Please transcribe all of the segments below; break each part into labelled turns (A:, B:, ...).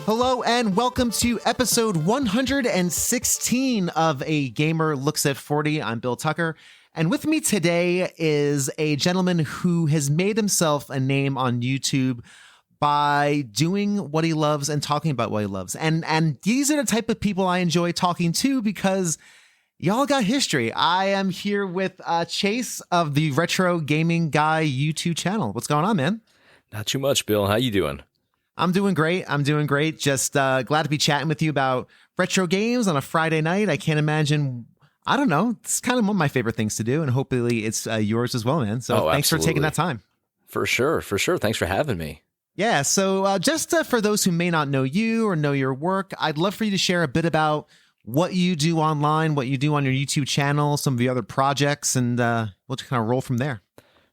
A: Hello and welcome to episode 116 of A Gamer Looks at 40. I'm Bill Tucker, and with me today is a gentleman who has made himself a name on YouTube by doing what he loves and talking about what he loves. And these are the type of people I enjoy talking to because y'all got history. I am here with Chase of the Retro Gaming Guy YouTube channel. What's going on, man?
B: Not too much, Bill. How you doing?
A: I'm doing great. Just glad to be chatting with you about retro games on a Friday night. I can't imagine. I don't know. It's kind of one of my favorite things to do, and hopefully it's yours as well, man. So thanks for taking that time.
B: For sure. Thanks for having me.
A: Yeah. So just for those who may not know you or know your work, I'd love for you to share a bit about what you do online, what you do on your YouTube channel, some of the other projects, and we'll just kind of roll from there.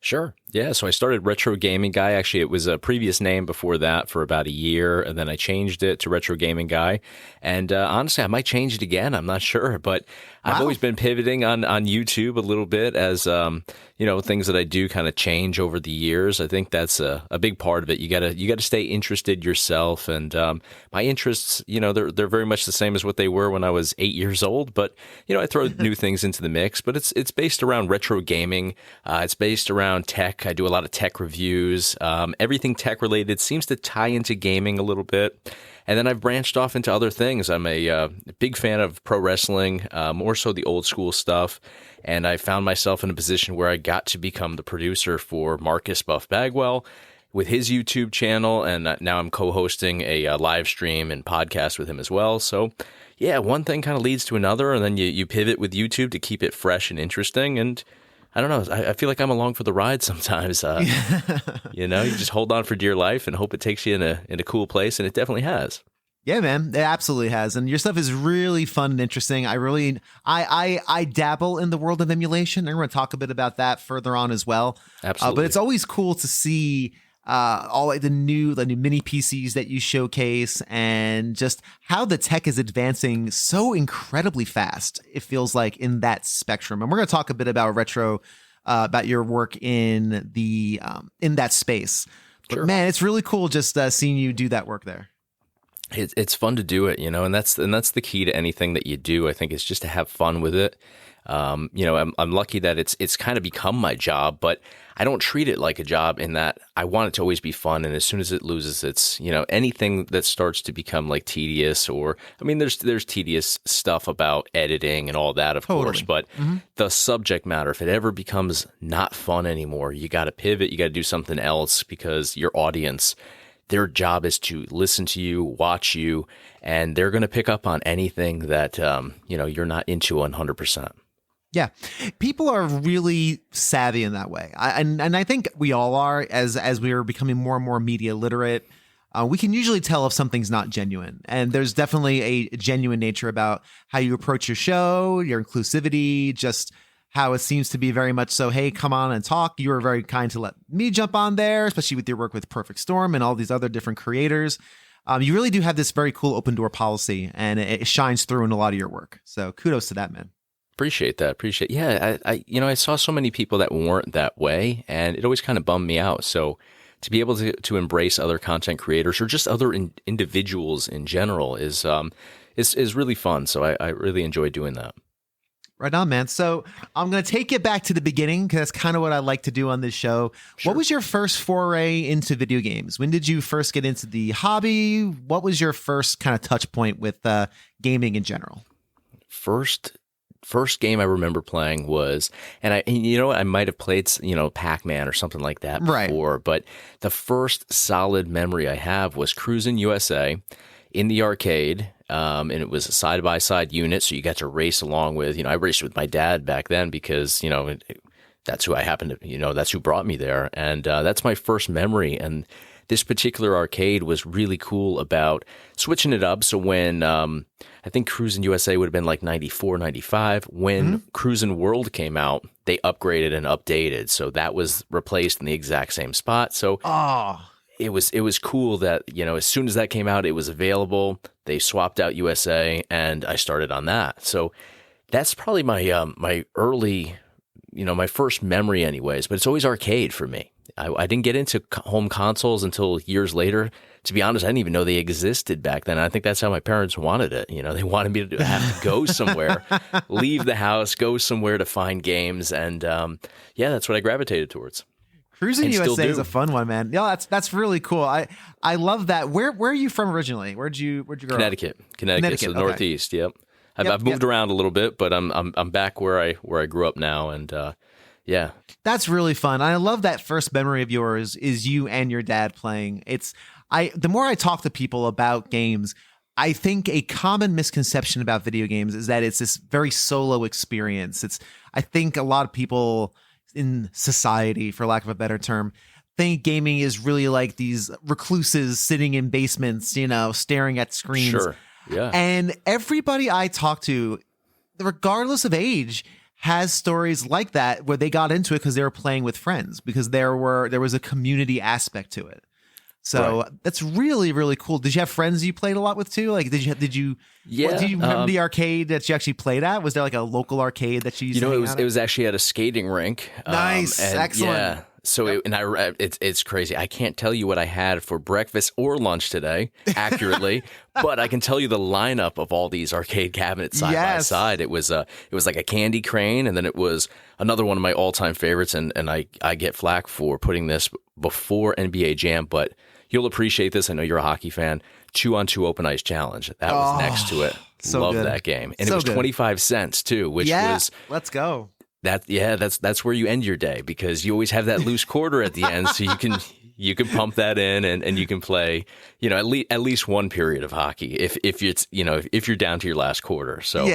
B: Sure. Yeah. So I started Retro Gaming Guy. Actually, it was a previous name before that for about a year, and then I changed it to Retro Gaming Guy. And honestly, I might change it again. I'm not sure, but I've always been pivoting on YouTube a little bit as things that I do kind of change over the years. I think that's a big part of it. You gotta stay interested yourself, and my interests, they're very much the same as what they were when I was 8 years old. But I throw new things into the mix. But it's based around retro gaming. It's based around tech. I do a lot of tech reviews. Everything tech related seems to tie into gaming a little bit. And then I've branched off into other things. I'm a big fan of pro wrestling, more so the old school stuff. And I found myself in a position where I got to become the producer for Marcus Buff Bagwell with his YouTube channel. And now I'm co-hosting a live stream and podcast with him as well. So yeah, one thing kind of leads to another. And then you pivot with YouTube to keep it fresh and interesting. And I don't know. I feel like I'm along for the ride sometimes. You just hold on for dear life and hope it takes you in a cool place, and it definitely has.
A: Yeah, man, it absolutely has. And your stuff is really fun and interesting. I dabble in the world of emulation. I'm going to talk a bit about that further on as well.
B: Absolutely.
A: But it's always cool to see all the new mini PCs that you showcase and just how the tech is advancing so incredibly fast. It feels like in that spectrum. And we're going to talk a bit about retro, about your work in the in that space. But
B: Sure.
A: Man, it's really cool just seeing you do that work there.
B: It's fun to do it, and that's the key to anything that you do. I think it's just to have fun with it. I'm lucky that it's kind of become my job, but I don't treat it like a job in that I want it to always be fun. And as soon as it loses its, anything that starts to become like tedious, or there's tedious stuff about editing and all that, of course, but the subject matter, if it ever becomes not fun anymore, you got to pivot, you got to do something else, because your audience, their job is to listen to you, watch you, and they're going to pick up on anything that, you're not into 100%.
A: Yeah, people are really savvy in that way. And I think we all are as we are becoming more and more media literate. We can usually tell if something's not genuine. And there's definitely a genuine nature about how you approach your show, your inclusivity, just how it seems to be very much so, hey, come on and talk. You were very kind to let me jump on there, especially with your work with Perfect Storm and all these other different creators. You really do have this very cool open door policy, and it shines through in a lot of your work. So kudos to that, man.
B: Appreciate that. Yeah, I saw so many people that weren't that way, and it always kind of bummed me out. So to be able to embrace other content creators or just other individuals in general is really fun. So I really enjoy doing that.
A: Right on, man. So I'm going to take it back to the beginning, because that's kind of what I like to do on this show. Sure. What was your first foray into video games? When did you first get into the hobby? What was your first kind of touch point with gaming in general?
B: First game I remember playing was, I might have played, Pac-Man or something like that before, right. But the first solid memory I have was Cruisin' USA in the arcade. And it was a side-by-side unit, so you got to race along with, I raced with my dad back then because, that's who I happened to, that's who brought me there. And that's my first memory. And this particular arcade was really cool about switching it up. So when, I think Cruisin' USA would have been like 94, 95, when Cruisin' World came out, they upgraded and updated. So that was replaced in the exact same spot. So it was cool that, as soon as that came out, it was available. They swapped out USA, and I started on that. So that's probably my my early, my first memory anyways, but it's always arcade for me. I didn't get into home consoles until years later. To be honest, I didn't even know they existed back then. I think that's how my parents wanted it. They wanted me to have to go somewhere, leave the house, go somewhere to find games. And that's what I gravitated towards.
A: Cruising USA is a fun one, man. Yeah, that's really cool. I love that. Where are you from originally? Where'd you grow up?
B: Connecticut, so the Northeast. Yep. I've moved around a little bit, but I'm back where I grew up now, and yeah.
A: That's really fun. I love that first memory of yours is you and your dad playing. The more I talk to people about games, I think a common misconception about video games is that it's this very solo experience. I think a lot of people in society, for lack of a better term, think gaming is really like these recluses sitting in basements, staring at screens.
B: Sure. Yeah.
A: And everybody I talk to, regardless of age, has stories like that where they got into it because they were playing with friends, because there was a community aspect to it. So That's really, really cool. Did you have friends you played a lot with too? Like, did you remember the arcade that you actually played at? Was there like a local arcade that you used to hang out at?
B: It was actually at a skating rink.
A: Nice. Excellent.
B: Yeah. So it's crazy. I can't tell you what I had for breakfast or lunch today accurately, but I can tell you the lineup of all these arcade cabinets side by side. It was like a candy crane, and then it was another one of my all-time favorites, and I get flack for putting this before NBA Jam, but you'll appreciate this. I know you're a hockey fan. 2-on-2 Open Ice Challenge. That was next to it.
A: So
B: Love
A: good.
B: That game. And it was 25 cents too, which was
A: let's go.
B: That's where you end your day, because you always have that loose quarter at the end, so you can pump that in and you can play, at least one period of hockey if it's if you're down to your last quarter. So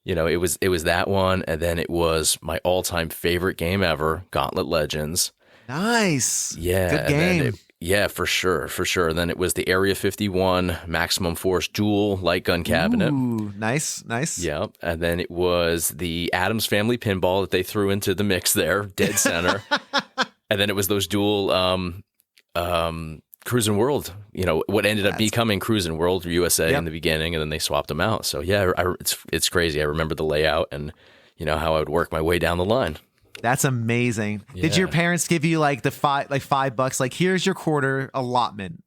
B: it was that one, and then it was my all-time favorite game ever, Gauntlet Legends.
A: Nice.
B: Yeah.
A: Good game.
B: Yeah, for sure. Then it was the Area 51 Maximum Force Dual light gun cabinet.
A: Ooh, nice.
B: Yeah, and then it was the Addams Family pinball that they threw into the mix there, dead center. And then it was those dual Cruisin' World, what ended up becoming Cruisin' World USA in the beginning, and then they swapped them out. So yeah, it's crazy. I remember the layout and how I would work my way down the line.
A: That's amazing. Yeah. Did your parents give you like the $5? Like, here's your quarter allotment.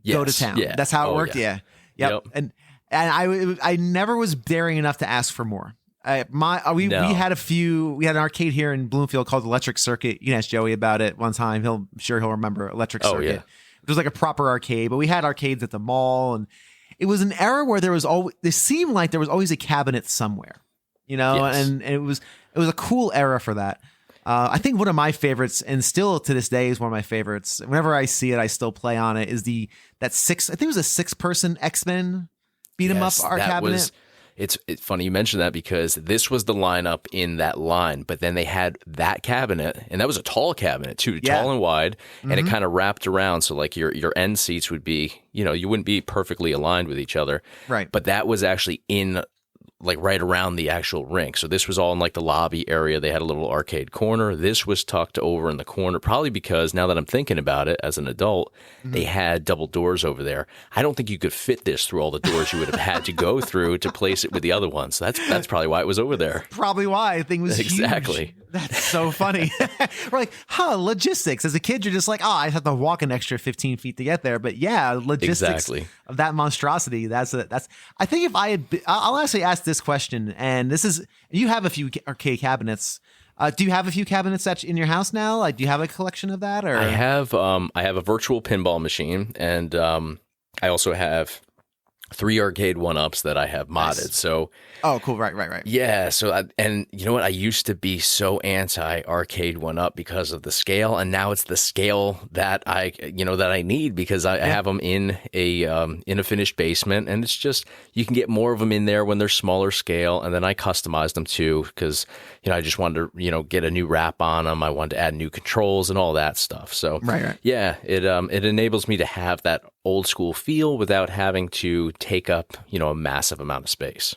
B: Yes.
A: Go to town.
B: Yeah.
A: That's how it worked. Yeah. Yep. And I never was daring enough to ask for more. We had an arcade here in Bloomfield called Electric Circuit. You can ask Joey about it one time. I'm sure he'll remember Electric Circuit. Yeah. It was like a proper arcade, but we had arcades at the mall, and it was an era where it seemed like there was always a cabinet somewhere, and it was a cool era for that. I think one of my favorites, and still to this day is one of my favorites, whenever I see it, I still play on it, is I think it was a 6-person X-Men beat 'em up cabinet.
B: It's funny you mentioned that, because this was the lineup in that line, but then they had that cabinet, and that was a tall cabinet too, tall and wide, and it kind of wrapped around, so like your end seats would be, you wouldn't be perfectly aligned with each other.
A: Right.
B: But that was actually in like right around the actual rink. So this was all in like the lobby area. They had a little arcade corner. This was tucked over in the corner, probably because now that I'm thinking about it as an adult, they had double doors over there. I don't think you could fit this through all the doors you would have had to go through to place it with the other ones. So that's probably why it was over there.
A: Probably why the thing was
B: exactly.
A: Huge. That's so funny. We're like, logistics. As a kid, you're just like, I have to walk an extra 15 feet to get there. But yeah, logistics of that monstrosity. I think if I'll actually ask this question, and this is, you have a few arcade cabinets. Do you have a few cabinets in your house now? Like, do you have a collection of that? Or
B: I have a virtual pinball machine, and I also have 3 arcade 1-ups that I have modded. Nice. So,
A: cool, right.
B: Yeah. So, and you know what? I used to be so anti arcade 1-up because of the scale, and now it's the scale that I need, because I have them in a finished basement, and it's just, you can get more of them in there when they're smaller scale, and then I customized them too, because I just wanted to get a new wrap on them. I wanted to add new controls and all that stuff. So,
A: right.
B: Yeah, it enables me to have that old school feel without having to take up a massive amount of space.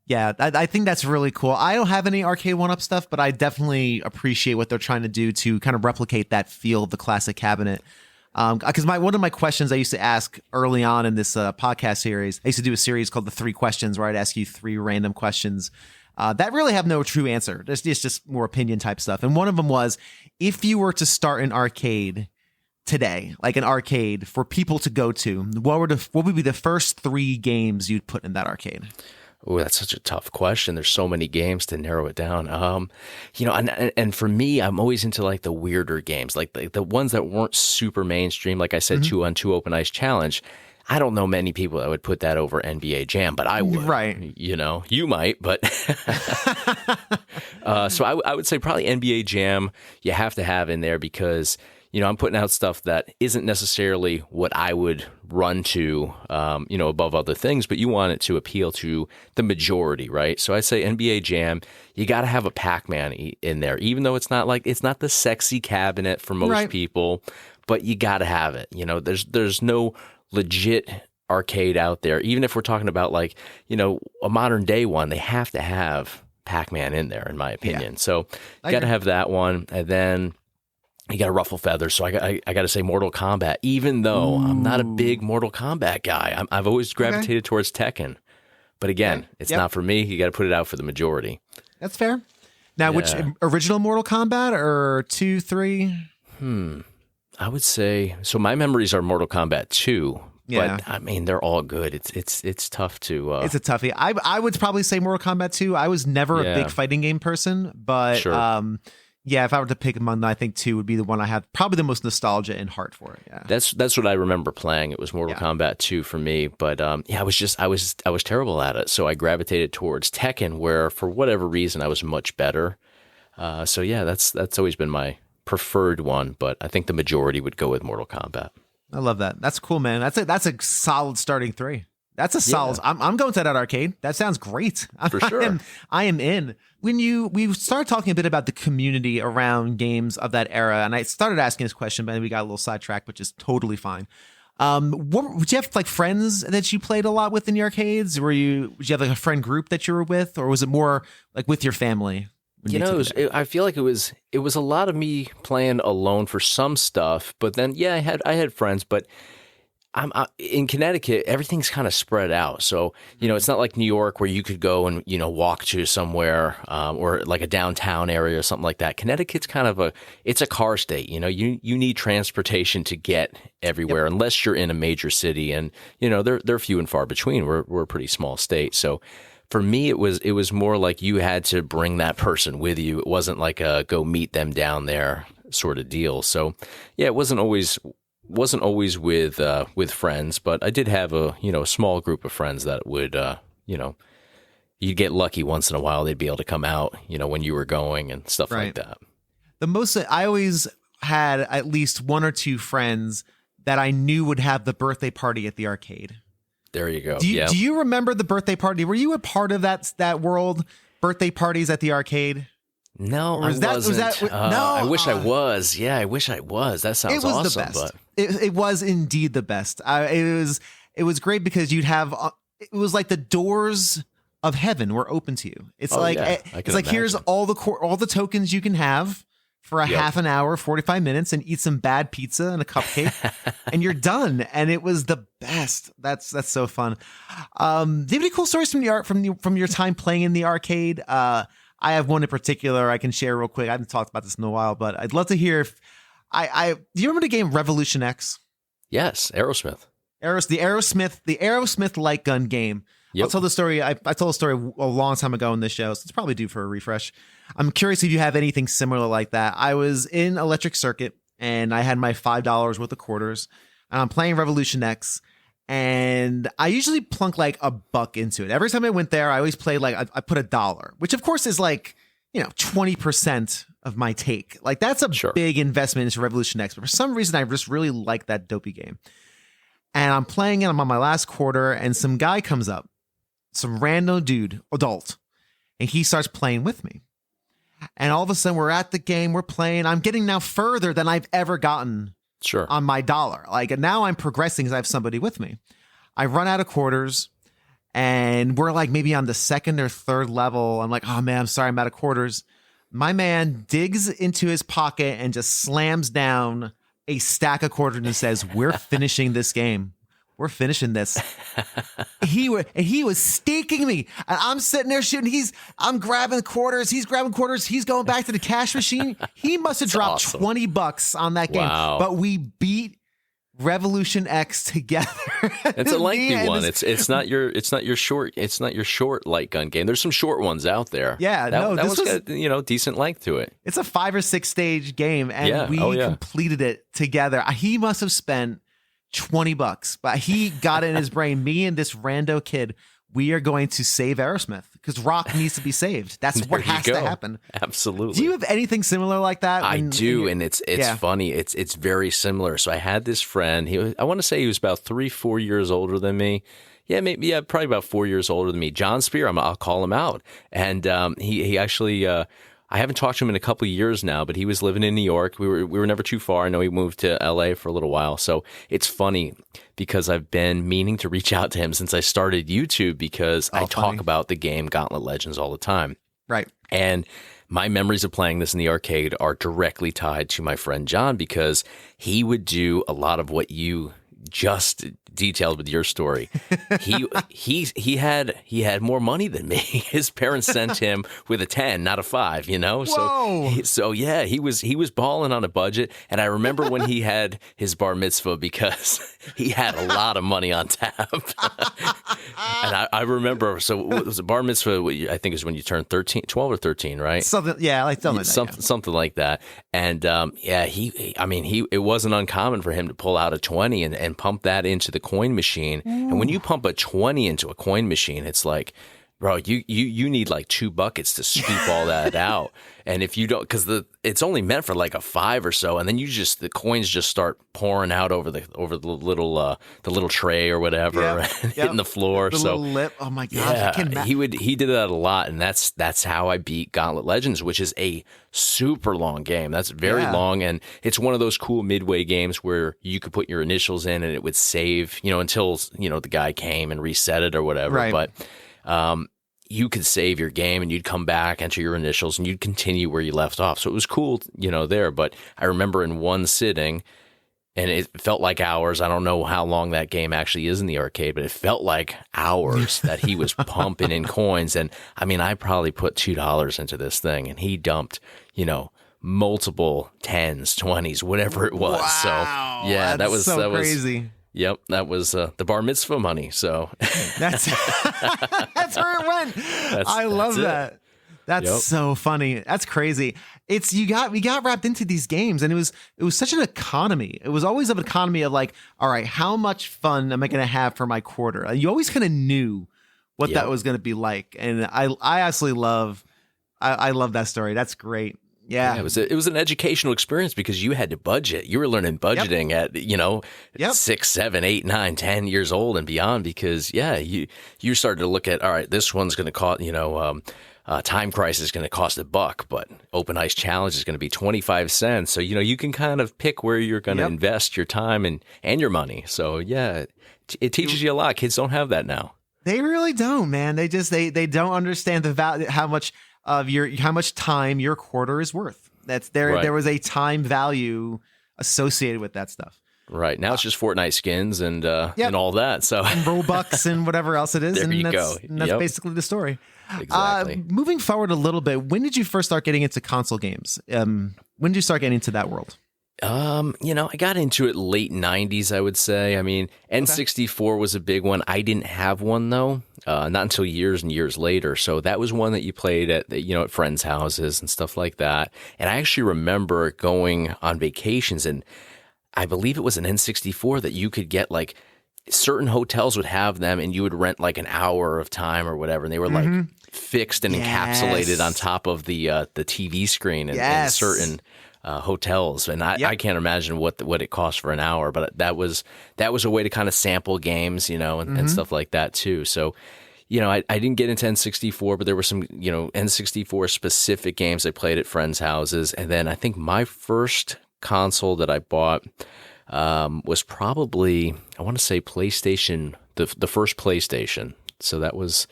A: Yeah, I think that's really cool. I don't have any arcade 1-up stuff, but I definitely appreciate what they're trying to do to kind of replicate that feel of the classic cabinet. Because one of my questions I used to ask early on in this podcast series, I used to do a series called The 3 Questions, where I'd ask you 3 random questions that really have no true answer. It's just more opinion type stuff. And one of them was, if you were to start an arcade today, like an arcade for people to go to, what would be the first 3 games you'd put in that arcade?
B: Oh, that's such a tough question. There's so many games to narrow it down. And for me, I'm always into like the weirder games, like the ones that weren't super mainstream. Like I said, 2-on-2 Open Ice Challenge. I don't know many people that would put that over NBA Jam, but I would.
A: Right.
B: You might, but so I would say probably NBA Jam you have to have in there because I'm putting out stuff that isn't necessarily what I would run to, above other things, but you want it to appeal to the majority, right? So I say NBA Jam, you got to have a Pac-Man in there, even though it's not the sexy cabinet for most people, but you got to have it. There's no legit arcade out there. Even if we're talking about a modern day one, they have to have Pac-Man in there, in my opinion. Yeah. So you got to have that one, and then you got to ruffle feathers. So I got to say Mortal Kombat, even though I'm not a big Mortal Kombat guy. I've always gravitated towards Tekken. But again, it's not for me. You got to put it out for the majority.
A: That's fair. Now, which original Mortal Kombat or 2, 3?
B: I would say, so my memories are Mortal Kombat 2.
A: Yeah.
B: But I mean, they're all good. It's tough to.
A: It's a toughie. I would probably say Mortal Kombat 2. I was never a big fighting game person, but
B: sure.
A: If I were to pick among them, I think 2 would be the one I have probably the most nostalgia and heart for. Yeah,
B: that's what I remember playing. It was Mortal Kombat 2 for me, but I was terrible at it, so I gravitated towards Tekken, where for whatever reason I was much better. That's always been my preferred one, but I think the majority would go with Mortal Kombat.
A: I love that. That's cool, man. That's a solid starting 3. That's a solid. I'm going to that arcade. That sounds great.
B: For sure.
A: I am in. When we started talking a bit about the community around games of that era, and I started asking this question, but then we got a little sidetracked, which is totally fine. Did you have like friends that you played a lot with in the arcades? Did you have like a friend group that you were with, or was it more like with your family?
B: I feel like it was a lot of me playing alone for some stuff, but then I had friends, but I'm in Connecticut, everything's kind of spread out. So, it's not like New York where you could go and, walk to somewhere or like a downtown area or something like that. Connecticut's kind of it's a car state. You need transportation to get everywhere unless you're in a major city. And, they're few and far between. We're a pretty small state. So for me, it was more like you had to bring that person with you. It wasn't like a go meet them down there sort of deal. So, it wasn't always with friends, but I did have a small group of friends that would you'd get lucky once in a while they'd be able to come out when you were going and stuff like that.
A: I always had at least 1 or 2 friends that I knew would have the birthday party at the arcade.
B: There you go.
A: Do you remember the birthday party? Were you a part of that world? Birthday parties at the arcade?
B: No, I wasn't.
A: No,
B: I wish I was. Yeah, I wish I was. That sounds awesome.
A: The best.
B: But
A: it was indeed the best. It was great because you'd have. It was like the doors of heaven were open to you. It's here's all the tokens you can have for a half an hour, 45 minutes, and eat some bad pizza and a cupcake, and you're done. And it was the best. That's so fun. Do you have any cool stories from your time playing in the arcade? I have one in particular I can share real quick. I haven't talked about this in a while, but I'd love to hear if do you remember the game Revolution X?
B: Yes, Aerosmith.
A: The Aerosmith light gun game. Yep. I'll tell the story. I told the story a long time ago in this show, so it's probably due for a refresh. I'm curious if you have anything similar like that. I was in Electric Circuit and I had my $5 worth of quarters, and I'm playing Revolution X. And I usually plunk like $1 into it. Every time I went there, I always played like I put $1, which of course is like 20% of my take. Like that's a big investment into Revolution X. But for some reason, I just really like that dopey game. And I'm playing it. I'm on my last quarter, and some guy comes up, some random dude, adult, and he starts playing with me. And all of a sudden, we're at the game. We're playing. I'm getting now further than I've ever gotten. On my $1. Like now I'm progressing because I have somebody with me. I run out of quarters and we're like maybe on the 2nd or 3rd level. I'm like, oh man, I'm sorry, I'm out of quarters. My man digs into his pocket and just slams down a stack of quarters and says, we're finishing this game. we're finishing this. He was staking me. And I'm sitting there shooting. I'm grabbing quarters. He's grabbing quarters. He's going back to the cash machine. He must have dropped
B: awesome.
A: $20 on that game.
B: Wow.
A: But we beat Revolution X together.
B: It's a lengthy one. It's not your short light gun game. There's some short ones out there.
A: Yeah,
B: that one's got decent length to it.
A: It's a 5 or 6 stage game, and we completed it together. He must have spent $20, but he got it in his brain. Me and this rando kid, we are going to save Aerosmith because rock needs to be saved. That's what has to happen.
B: Absolutely.
A: Do you have anything similar like that?
B: I do, and it's funny. It's very similar. So I had this friend. I want to say he was about 3-4 years older than me. Yeah, probably about 4 years older than me. John Spear. I'll call him out. And he actually. I haven't talked to him in a couple of years now, but he was living in New York. We were never too far. I know he moved to LA for a little while. So it's funny because I've been meaning to reach out to him since I started YouTube because I talk about the game Gauntlet Legends all the time.
A: Right.
B: And my memories of playing this in the arcade are directly tied to my friend John because he would do a lot of what you just detailed with your story. He had more money than me. His parents sent him with a 10, not a 5, you know?
A: Whoa.
B: So yeah, he was balling on a budget. And I remember when he had his bar mitzvah because he had a lot of money on tap. And I remember, so it was a bar mitzvah, I think is when you turn 12 or 13, right?
A: Something like that.
B: Something like that. And it wasn't uncommon for him to pull out a 20 and pump that into the coin machine. And when you pump a 20 into a coin machine, it's like, bro, you need like 2 buckets to scoop all that out. And if you don't, because it's only meant for like a 5 or so, and then the coins just start pouring out over the little tray or whatever, hitting the floor.
A: The little lip. Oh my gosh!
B: Yeah, he did that a lot, and that's how I beat Gauntlet Legends, which is a super long game. That's very long, and it's one of those cool midway games where you could put your initials in and it would save, until the guy came and reset it or whatever.
A: Right.
B: But you could save your game and you'd come back, enter your initials, and you'd continue where you left off. So it was cool, there. But I remember in one sitting, and it felt like hours. I don't know how long that game actually is in the arcade, but it felt like hours that he was pumping in coins. And I mean, I probably put $2 into this thing, and he dumped, multiple 10s, 20s, whatever it was.
A: Wow,
B: so yeah, that was
A: crazy.
B: Yep, that was the bar mitzvah money. So
A: that's where it went. I love that. That's so funny. That's crazy. We got wrapped into these games, and it was such an economy. It was always an economy of like, all right, how much fun am I going to have for my quarter? You always kind of knew what that was going to be like, and I absolutely love. I love that story. That's great. Yeah,
B: it was an educational experience because you had to budget. You were learning budgeting at 6, 7, 8, 9, 10 years old and beyond because you started to look at, all right, this one's going to cost Time Crisis is going to cost $1, but Open Ice Challenge is going to be 25 cents. So you can kind of pick where you're going to invest your time and your money. So yeah, it teaches you a lot. Kids don't have that now.
A: They really don't, man. They just they don't understand the value, how much time your quarter is worth. That's there.
B: Right.
A: There was a time value associated with that stuff.
B: Right. Now it's just Fortnite skins and all that. So
A: and Robux and whatever else it is.
B: There you go.
A: And that's basically the story.
B: Exactly.
A: Moving forward a little bit, when did you first start getting into console games? When did you start getting into that world?
B: I got into it late 90s, I would say. I mean, N64 was a big one. I didn't have one, though, not until years and years later. So that was one that you played at friends' houses and stuff like that. And I actually remember going on vacations, and I believe it was an N64 that you could get, like, certain hotels would have them, and you would rent, like, an hour of time or whatever. And they were, like, fixed and encapsulated on top of the TV screen in certain hotels, and I can't imagine what it cost for an hour, but that was a way to kind of sample games, and stuff like that too. So, I didn't get into N64, but there were some, N64 specific games I played at friends' houses, and then I think my first console that I bought was probably, I want to say PlayStation, the first PlayStation. So that was.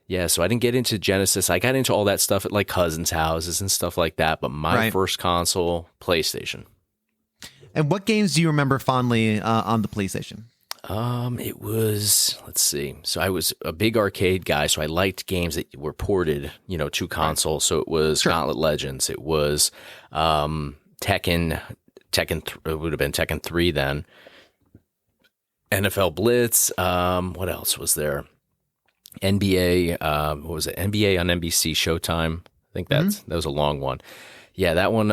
B: Yeah, so I didn't get into Genesis. I got into all that stuff at like cousins' houses and stuff like that. But my first console, PlayStation.
A: And what games do you remember fondly on the PlayStation?
B: It was, let's see. So I was a big arcade guy, so I liked games that were ported, to console. So it was
A: Sure.
B: Gauntlet Legends. It was Tekken. It would have been Tekken 3 then. NFL Blitz. What else was there? NBA. What was it? NBA on NBC Showtime. I think that was a long one. Yeah, that one.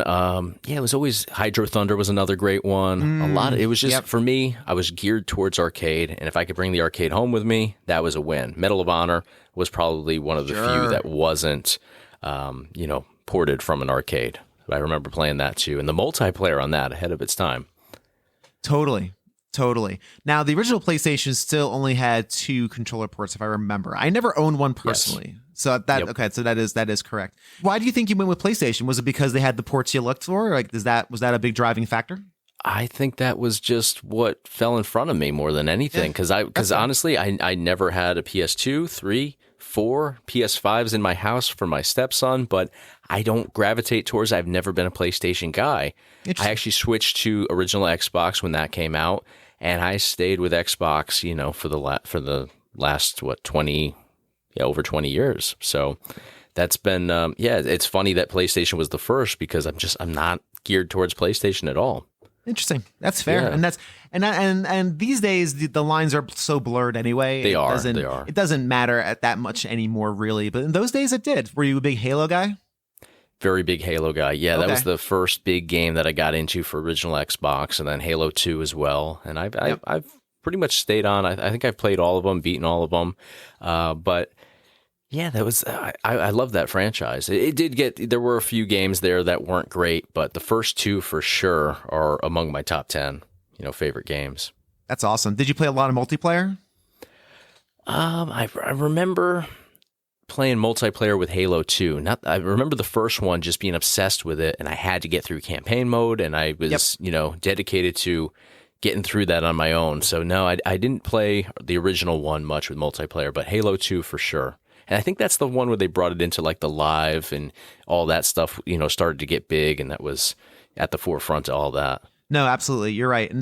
B: It was always Hydro Thunder was another great one. It was just for me. I was geared towards arcade, and if I could bring the arcade home with me, that was a win. Medal of Honor was probably one of the few that wasn't, ported from an arcade. I remember playing that too, and the multiplayer on that ahead of its time.
A: Totally. Now, the original PlayStation still only had 2 controller ports, if I remember. I never owned one personally. Yes. So so that is correct. Why do you think you went with PlayStation? Was it because they had the ports you looked for? Like, was that a big driving factor?
B: I think that was just what fell in front of me more than anything. Because honestly, I never had a PS2, 3, 4 PS5s in my house for my stepson, but I don't gravitate towards. I've never been a PlayStation guy. I actually switched to original Xbox when that came out, and I stayed with Xbox, for the last 20, over 20 years. So that's been it's funny that PlayStation was the first because I'm not geared towards PlayStation at all.
A: Interesting. That's fair.
B: Yeah.
A: And these days the lines are so blurred anyway.
B: They are.
A: It doesn't matter at that much anymore, really. But in those days it did. Were you a big Halo guy?
B: Very big Halo guy. Yeah, That was the first big game that I got into for original Xbox, and then Halo 2 as well. And I've pretty much stayed on. I think I've played all of them, beaten all of them. But yeah, that was I love that franchise. There were a few games there that weren't great, but the first 2 for sure are among my top 10, favorite games.
A: That's awesome. Did you play a lot of multiplayer?
B: I remember playing multiplayer with Halo 2. I remember the first one just being obsessed with it, and I had to get through campaign mode, and I was, dedicated to getting through that on my own. So no, I didn't play the original one much with multiplayer, but Halo 2 for sure. And I think that's the one where they brought it into like the live and all that stuff, started to get big, and that was at the forefront of all that.
A: No, absolutely. You're right. And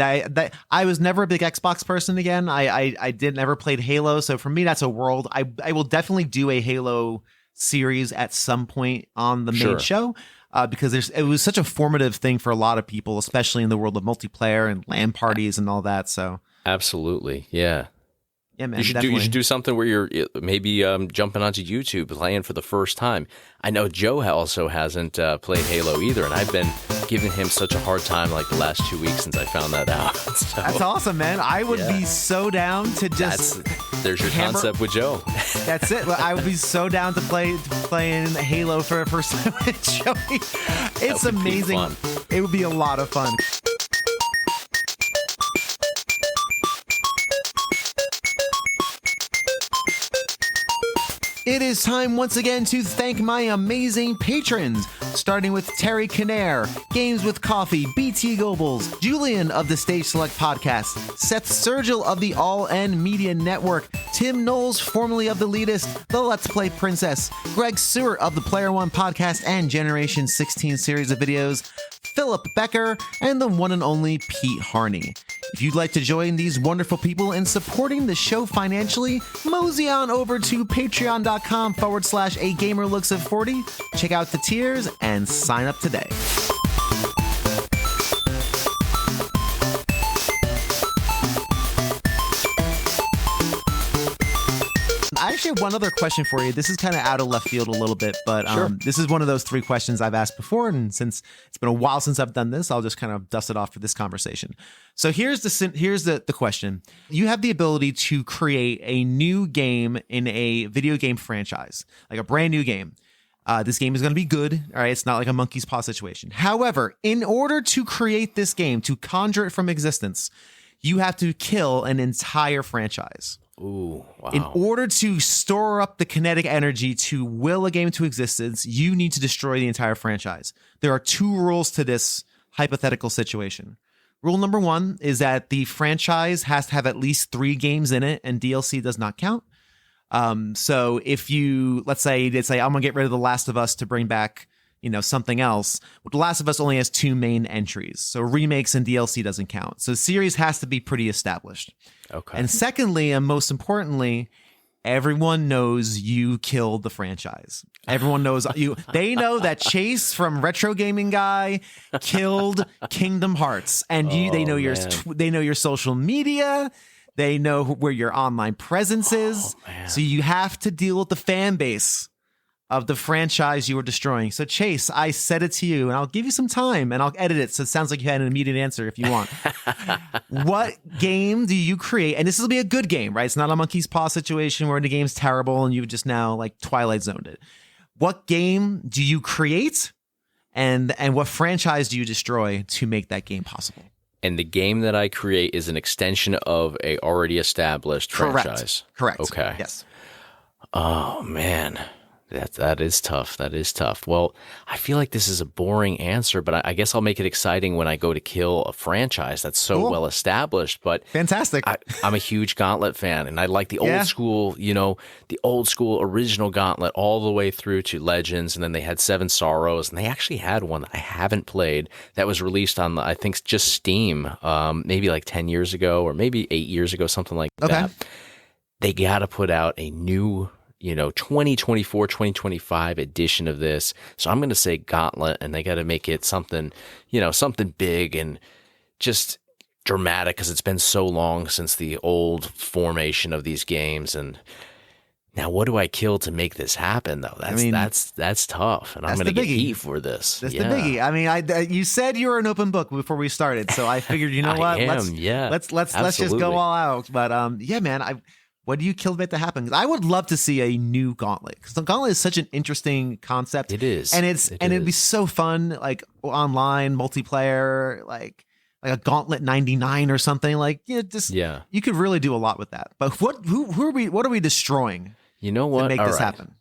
A: I was never a big Xbox person again. I didn't ever played Halo. So for me, that's a world. I will definitely do a Halo series at some point on the main show because it was such a formative thing for a lot of people, especially in the world of multiplayer and LAN parties and all that. So
B: absolutely. Yeah.
A: Yeah, man.
B: You should do something where you're maybe jumping onto YouTube playing for the first time. I know Joe also hasn't played Halo either, and I've been giving him such a hard time like the last 2 weeks since I found that out. So,
A: that's awesome, man. I would be so down to just.
B: There's your concept with Joe.
A: That's it. I would be so down to playing Halo for a first time with Joey. It's amazing. It would be a lot of fun. It is time once again to thank my amazing patrons, starting with Terry Kinnair, Games with Coffee, BT Goebbels, Julian of the Stage Select Podcast, Seth Sergil of the All N Media Network, Tim Knowles, formerly of The Elitist, The Let's Play Princess, Greg Seward of the Player One Podcast and Generation 16 series of videos, Philip Becker, and the one and only Pete Harney. If you'd like to join these wonderful people in supporting the show financially, mosey on over to patreon.com/A Gamer Looks at 40. Check out the tiers and sign up today. I actually have one other question for you. This is kind of out of left field a little bit, but
B: sure.
A: This is one of those 3 questions I've asked before, and since it's been a while since I've done this, I'll just kind of dust it off for this conversation. So here's the question. You have the ability to create a new game in a video game franchise, like a brand new game. This game is going to be good. All right. It's not like a monkey's paw situation. However, in order to create this game, to conjure it from existence, you have to kill an entire franchise.
B: Ooh, wow.
A: In order to store up the kinetic energy to will a game to existence, you need to destroy the entire franchise. There are 2 rules to this hypothetical situation. Rule number 1 is that the franchise has to have at least 3 games in it, and DLC does not count. So if you, let's say I'm going to get rid of The Last of Us to bring back, something else. The Last of Us only has 2 main entries, so remakes and DLC doesn't count. So the series has to be pretty established.
B: Okay.
A: And secondly, and most importantly, everyone knows you killed the franchise. Everyone knows you. They know that Chase from Retro Gaming Guy killed Kingdom Hearts, and they know they know your social media. They know where your online presence is. So you have to deal with the fan base of the franchise you were destroying. So Chase, I said it to you, and I'll give you some time, and I'll edit it so it sounds like you had an immediate answer if you want. What game do you create? And this will be a good game, right? It's not a monkey's paw situation where the game's terrible and you've just now like Twilight Zoned it. What game do you create, and what franchise do you destroy to make that game possible?
B: And the game that I create is an extension of a already established franchise.
A: Correct.
B: Okay.
A: Yes.
B: Oh man. That is tough. That is tough. Well, I feel like this is a boring answer, but I guess I'll make it exciting when I go to kill a franchise that's so well established. But
A: fantastic.
B: I'm a huge Gauntlet fan, and I like the old school, the old school original Gauntlet all the way through to Legends, and then they had Seven Sorrows, and they actually had one that I haven't played that was released on, I think, just Steam, maybe like 10 years ago or maybe 8 years ago, something like that. They got to put out a new 2024, 2025 edition of this. So I'm going to say Gauntlet, and they got to make it something, something big and just dramatic, because it's been so long since the old formation of these games. And now what do I kill to make this happen, though? That's tough, and I'm going to get heat for this.
A: That's the biggie. I mean, you said you were an open book before we started, so I figured, let's just go all out. But man, what do you kill to make that happen? I would love to see a new Gauntlet, because the Gauntlet is such an interesting concept.
B: It is,
A: and it'd be so fun, like online multiplayer, like a Gauntlet 99 or something. Like, you could really do a lot with that. But what are we destroying?
B: You know what?
A: To make this happen.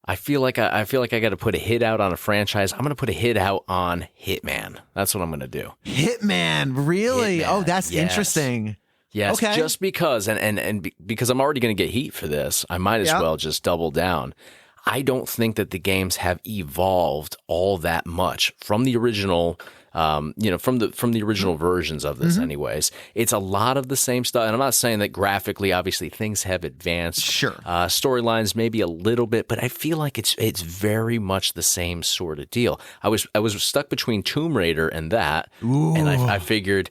B: I feel like I got to put a hit out on a franchise. I'm going to put a hit out on Hitman. That's what I'm going to do.
A: Hitman, really?
B: Hitman,
A: oh, that's interesting.
B: Yes, okay. Just because, and because I'm already going to get heat for this, I might as well just double down. I don't think that the games have evolved all that much from the original, from the original versions of this. Anyways, it's a lot of the same stuff, and I'm not saying that graphically, obviously, things have advanced.
A: Sure,
B: storylines maybe a little bit, but I feel like it's very much the same sort of deal. I was stuck between Tomb Raider and that, and I figured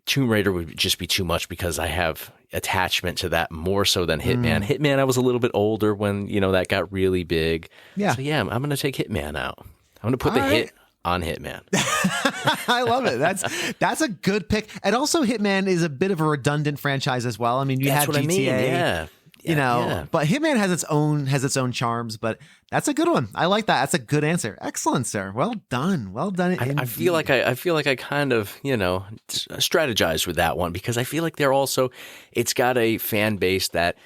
B: Tomb Raider would just be too much because I have attachment to that more so than Hitman. Hitman, I was a little bit older when, that got really big. Yeah. So I'm going to take Hitman out. I'm going to put the hit on Hitman.
A: I love it. That's a good pick. And also Hitman is a bit of a redundant franchise as well. I mean, you have GTA. I mean. Yeah. But Hitman has its own charms, but that's a good one. I like that. That's a good answer. Excellent, sir. Well done.
B: I feel like I kind of, strategized with that one, because I feel like it's got a fan base that,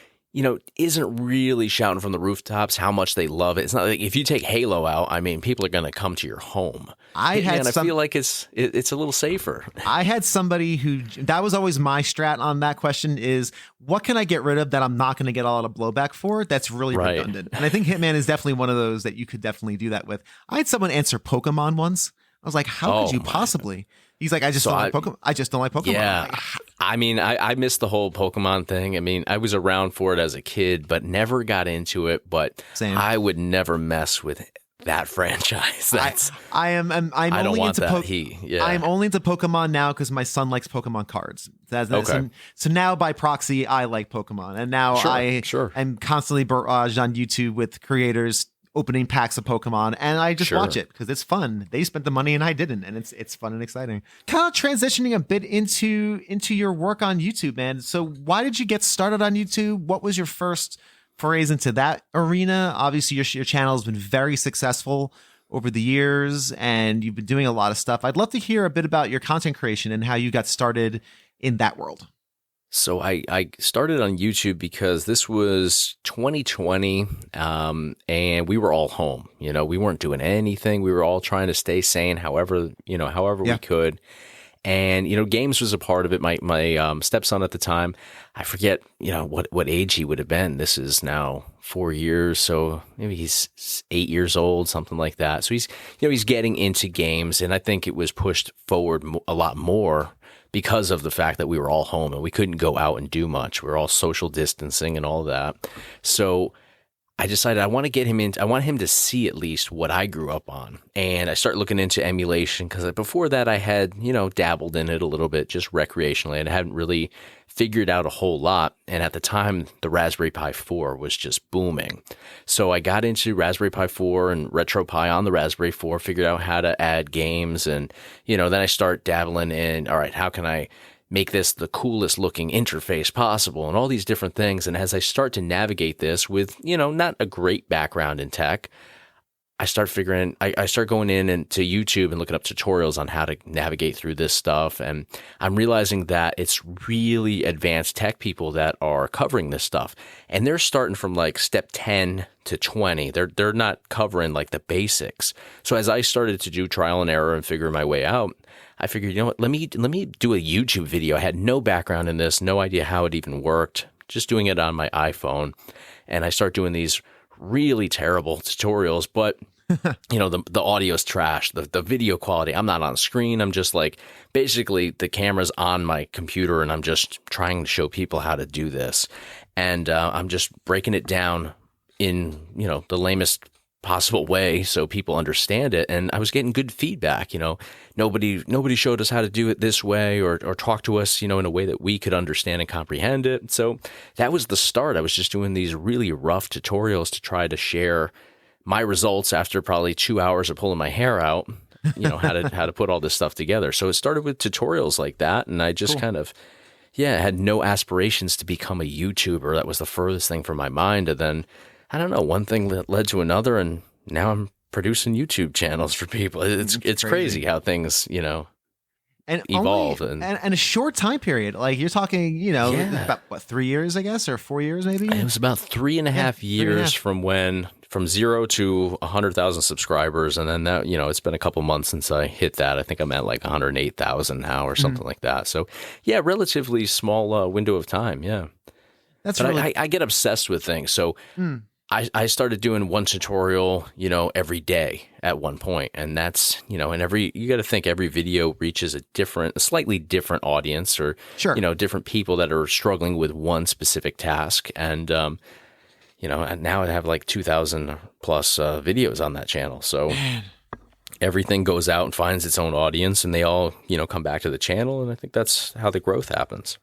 B: isn't really shouting from the rooftops how much they love it. It's not like if you take Halo out, I mean, people are going to come to your home. I feel like it's a little safer.
A: I had somebody that was always my strat on that question is, what can I get rid of that I'm not going to get a lot of blowback for? That's really redundant. And I think Hitman is definitely one of those that you could definitely do that with. I had someone answer Pokemon once. I was like, how could you possibly? He's like, I just don't like Pokemon. I just don't like Pokemon.
B: Yeah. I mean, I missed the whole Pokemon thing. I mean, I was around for it as a kid, but never got into it. But I would never mess with that franchise. I'm only into Pokemon now because my son likes Pokemon cards. So now by proxy, I like Pokemon, and now I'm constantly barraged on YouTube with creators opening packs of Pokemon, and I just watch it because it's fun. They spent the money and I didn't, and it's fun and exciting. Kind of transitioning a bit into your work on YouTube, man. So why did you get started on YouTube? What was your first forays into that arena? Obviously, your channel has been very successful over the years, and you've been doing a lot of stuff. I'd love to hear a bit about your content creation and how you got started in that world. So I started on YouTube because this was 2020, and we were all home. We weren't doing anything. We were all trying to stay sane, however we could. And, games was a part of it. My stepson at the time, I forget, what age he would have been. This is now 4 years. So maybe he's 8 years old, something like that. So he's getting into games. And I think it was pushed forward a lot more because of the fact that we were all home and we couldn't go out and do much. We were all social distancing and all that. So I decided I want him to see at least what I grew up on. And I started looking into emulation because before that I had, dabbled in it a little bit just recreationally and I hadn't really figured out a whole lot. And at the time, the Raspberry Pi 4 was just booming. So I got into Raspberry Pi 4 and RetroPie on the Raspberry 4, figured out how to add games. And, then I start dabbling in, all right, how can I make this the coolest looking interface possible and all these different things. And as I start to navigate this with, not a great background in tech, I start going in into YouTube and looking up tutorials on how to navigate through this stuff. And I'm realizing that it's really advanced tech people that are covering this stuff. And they're starting from like step 10 to 20. They're not covering like the basics. So as I started to do trial and error and figure my way out, I figured, what, let me do a YouTube video. I had no background in this, no idea how it even worked, just doing it on my iPhone. And I start doing these really terrible tutorials, but the audio's trash, the video quality. I'm not on screen. I'm just like, basically the camera's on my computer and I'm just trying to show people how to do this. And I'm just breaking it down in, the lamest possible way so people understand it. And I was getting good feedback. Nobody showed us how to do it this way or talk to us, in a way that we could understand and comprehend it. So that was the start. I was just doing these really rough tutorials to try to share my results after probably 2 hours of pulling my hair out, how to put all this stuff together. So it started with tutorials like that. And I just kind of, had no aspirations to become a YouTuber. That was the furthest thing from my mind. And then, I don't know, one thing led to another. And now I'm producing YouTube channels for people. It's crazy how things,
A: and
B: evolve.
A: And a short time period. Like you're talking, about what, 3 years, I guess, or 4 years maybe?
B: It was about 3.5 years from 0 to 100,000 subscribers. And then that, it's been a couple months since I hit that. I think I'm at like 108,000 now or something like that. So relatively small window of time. Yeah. I get obsessed with things. So I started doing one tutorial, every day at one point. And that's, and you got to think every video reaches a slightly different audience or, different people that are struggling with one specific task. And, and now I have like 2,000 plus videos on that channel. So everything goes out and finds its own audience and they all, come back to the channel. And I think that's how the growth happens.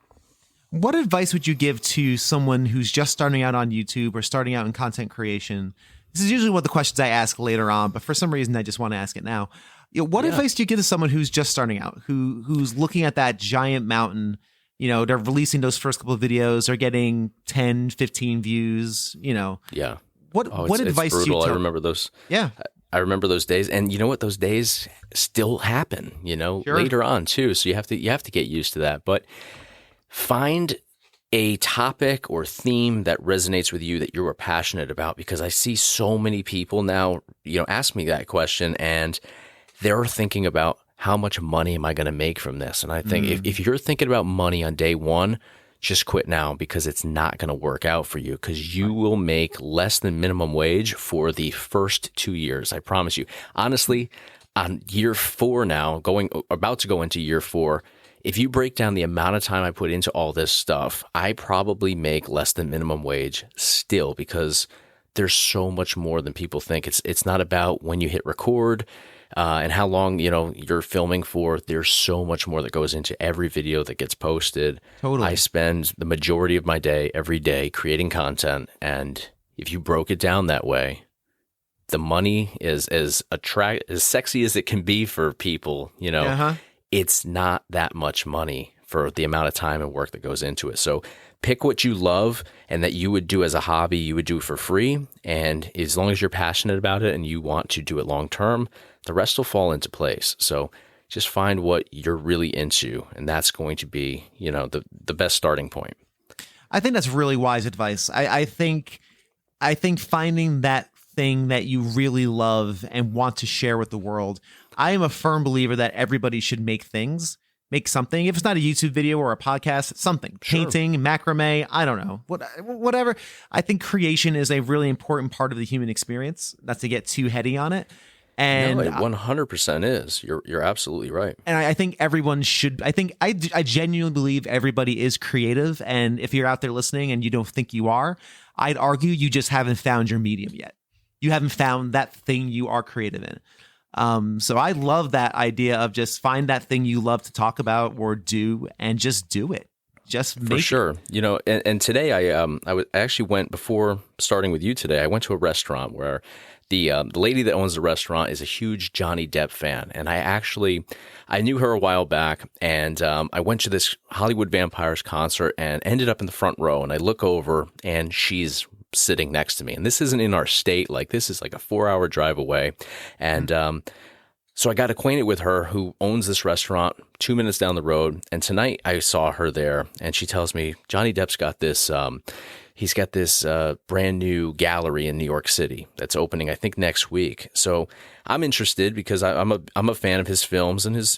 A: What advice would you give to someone who's just starting out on YouTube or starting out in content creation? This is usually one of the questions I ask later on, but for some reason I just want to ask it now. What advice do you give to someone who's just starting out, who's looking at that giant mountain? They're releasing those first couple of videos, they're getting 10, 15 views,
B: Yeah.
A: What advice
B: it's brutal.
A: do you tell?
B: I remember those.
A: Yeah.
B: I remember those days, and you know what? Those days still happen, later on too. So you have to get used to that. But find a topic or theme that resonates with you that you are passionate about, because I see so many people now, ask me that question and they're thinking about how much money am I going to make from this? And I think if you're thinking about money on day one, just quit now, because it's not going to work out for you, because you will make less than minimum wage for the first 2 years. I promise you. Honestly, on year 4 now, about to go into year 4, if you break down the amount of time I put into all this stuff, I probably make less than minimum wage still, because there's so much more than people think. It's not about when you hit record and how long you're filming for. There's so much more that goes into every video that gets posted.
A: Totally.
B: I spend the majority of my day every day creating content, and if you broke it down that way, the money is as sexy as it can be for people. It's not that much money for the amount of time and work that goes into it. So pick what you love and that you would do as a hobby, you would do for free. And as long as you're passionate about it and you want to do it long term, the rest will fall into place. So just find what you're really into, and that's going to be, the best starting point.
A: I think that's really wise advice. I think finding that thing that you really love and want to share with the world. I am a firm believer that everybody should make things. make something. If it's not a YouTube video or a podcast, something.
B: Sure.
A: Painting, macrame, I don't know. Whatever. I think creation is a really important part of the human experience, not to get too heady on it. And
B: no, it 100% is. You're absolutely right.
A: And I think everyone should. I genuinely believe everybody is creative. And if you're out there listening and you don't think you are, I'd argue you just haven't found your medium yet. You haven't found that thing you are creative in. So I love that idea of just find that thing you love to talk about or do and just do it. Just make
B: For sure.
A: it.
B: You know, and today I actually went, before starting with you today, I went to a restaurant where the lady that owns the restaurant is a huge Johnny Depp fan. And I knew her a while back, and I went to this Hollywood Vampires concert and ended up in the front row. And I look over and she's sitting next to me. And this isn't in our state. Like, this is like a 4-hour drive away. And so I got acquainted with her, who owns this restaurant 2 minutes down the road. And tonight I saw her there, and she tells me Johnny Depp's got this he's got this brand new gallery in New York City that's opening, I think, next week. So I'm interested because I'm a fan of his films and his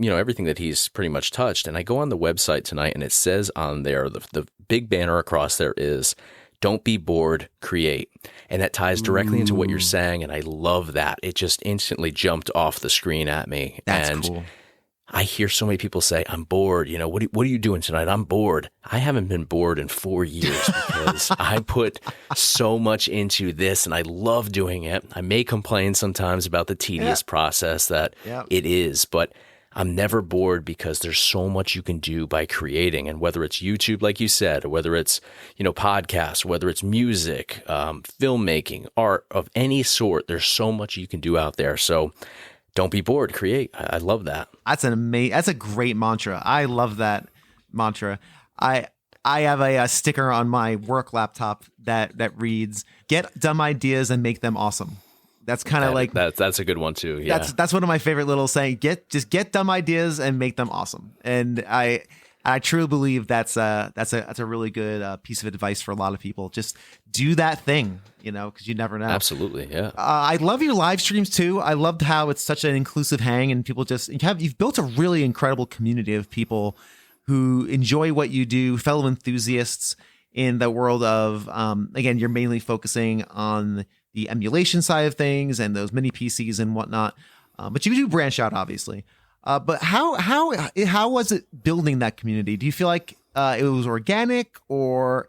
B: everything that he's pretty much touched. And I go on the website tonight, and it says on there, the big banner across there is, "Don't be bored, create." And that ties directly into what you're saying, and I love that. It just instantly jumped off the screen at me.
A: That's cool.
B: I hear so many people say, "I'm bored. You know, what are you doing tonight?" I'm bored. I haven't been bored in 4 years because I put so much into this, and I love doing it. I may complain sometimes about the tedious process that it is, but I'm never bored because there's so much you can do by creating. And whether it's YouTube, like you said, or whether it's, podcasts, whether it's music, filmmaking, art of any sort, there's so much you can do out there. So don't be bored, create. I love that.
A: That's that's a great mantra. I love that mantra. I have a sticker on my work laptop that reads, "Get dumb ideas and make them awesome." That's kind of like
B: that's a good one too. Yeah,
A: that's one of my favorite little saying. Get dumb ideas and make them awesome. And I truly believe that's a really good piece of advice for a lot of people. Just do that thing, because you never know.
B: Absolutely, yeah.
A: I love your live streams too. I loved how it's such an inclusive hang, and people you've built a really incredible community of people who enjoy what you do, fellow enthusiasts in the world of. Again, you're mainly focusing on the emulation side of things and those mini PCs and whatnot. But you do branch out, obviously. But how was it building that community? Do you feel like it was organic, or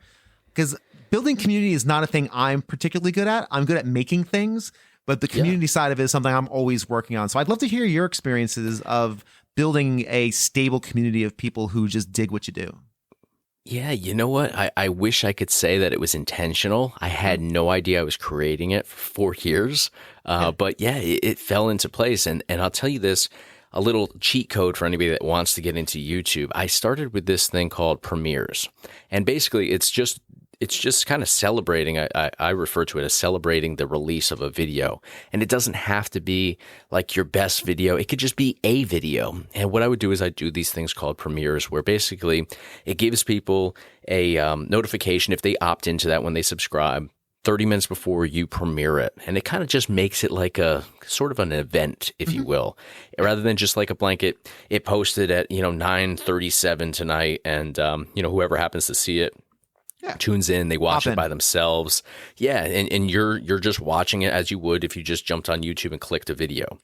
A: because building community is not a thing I'm particularly good at. I'm good at making things, but the community side of it is something I'm always working on. So I'd love to hear your experiences of building a stable community of people who just dig what you do.
B: Yeah, you know what? I wish I could say that it was intentional. I had no idea I was creating it for 4 years. But yeah, it fell into place. And I'll tell you this, a little cheat code for anybody that wants to get into YouTube. I started with this thing called premieres. And basically it's just kind of celebrating. I refer to it as celebrating the release of a video. And it doesn't have to be like your best video. It could just be a video. And what I would do is I do these things called premieres, where basically it gives people a notification if they opt into that when they subscribe 30 minutes before you premiere it. And it kind of just makes it like a sort of an event, if you will, rather than just like a blanket. It posted at 9:37 tonight, and whoever happens to see it tunes in, they watch it by themselves. Yeah, and you're just watching it as you would if you just jumped on YouTube and clicked a video.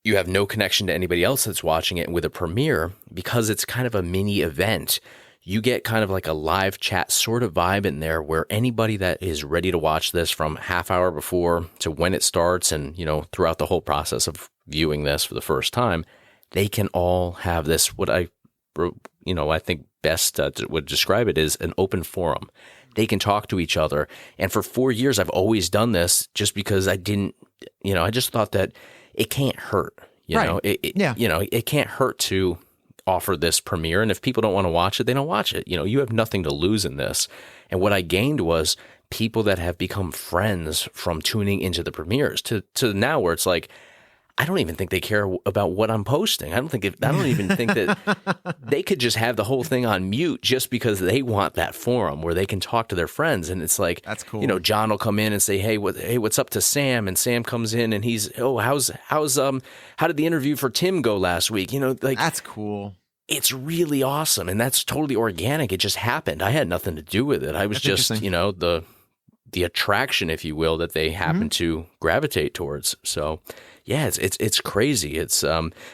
B: You have no connection to anybody else that's watching it. And with a premiere, because it's kind of a mini event, you get kind of like a live chat sort of vibe in there, where anybody that is ready to watch this from half hour before to when it starts, and throughout the whole process of viewing this for the first time, they can all have this, what I think best would describe it as an open forum. They can talk to each other. And for 4 years, I've always done this just because I didn't, I just thought that it can't hurt. It can't hurt to offer this premiere. And if people don't want to watch it, they don't watch it. You have nothing to lose in this. And what I gained was people that have become friends from tuning into the premieres to now, where it's like, I don't even think they care about what I'm posting. I don't even think that they could just have the whole thing on mute just because they want that forum where they can talk to their friends. And it's like,
A: that's cool.
B: You know, John will come in and say, hey, what's up to Sam? And Sam comes in and he's, oh, how did the interview for Tim go last week? You know, like,
A: that's cool.
B: It's really awesome. And that's totally organic. It just happened. I had nothing to do with it. I was just, you know, the attraction, if you will, that they happen to gravitate towards. So yeah, it's crazy. It's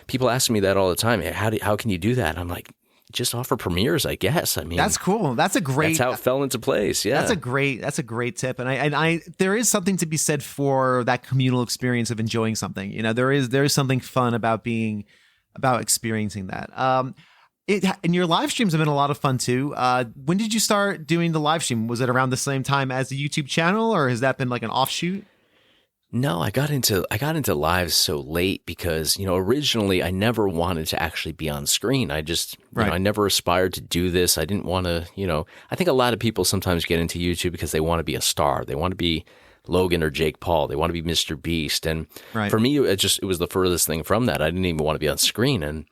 B: people ask me that all the time. How can you do that? I'm like, just offer premieres, I guess. I mean,
A: that's cool. That's how
B: it fell into place. Yeah,
A: that's a great tip. And I there is something to be said for that communal experience of enjoying something. You know, there is something fun about experiencing that. And your live streams have been a lot of fun too. When did you start doing the live stream? Was it around the same time as the YouTube channel, or has that been like an offshoot?
B: No, I got into lives so late because, you know, originally I never wanted to actually be on screen. I just, you know, I never aspired to do this. I didn't want to, you know, I think a lot of people sometimes get into YouTube because they want to be a star. They want to be Logan or Jake Paul. They want to be Mr. Beast. And for me, it was the furthest thing from that. I didn't even want to be on screen. And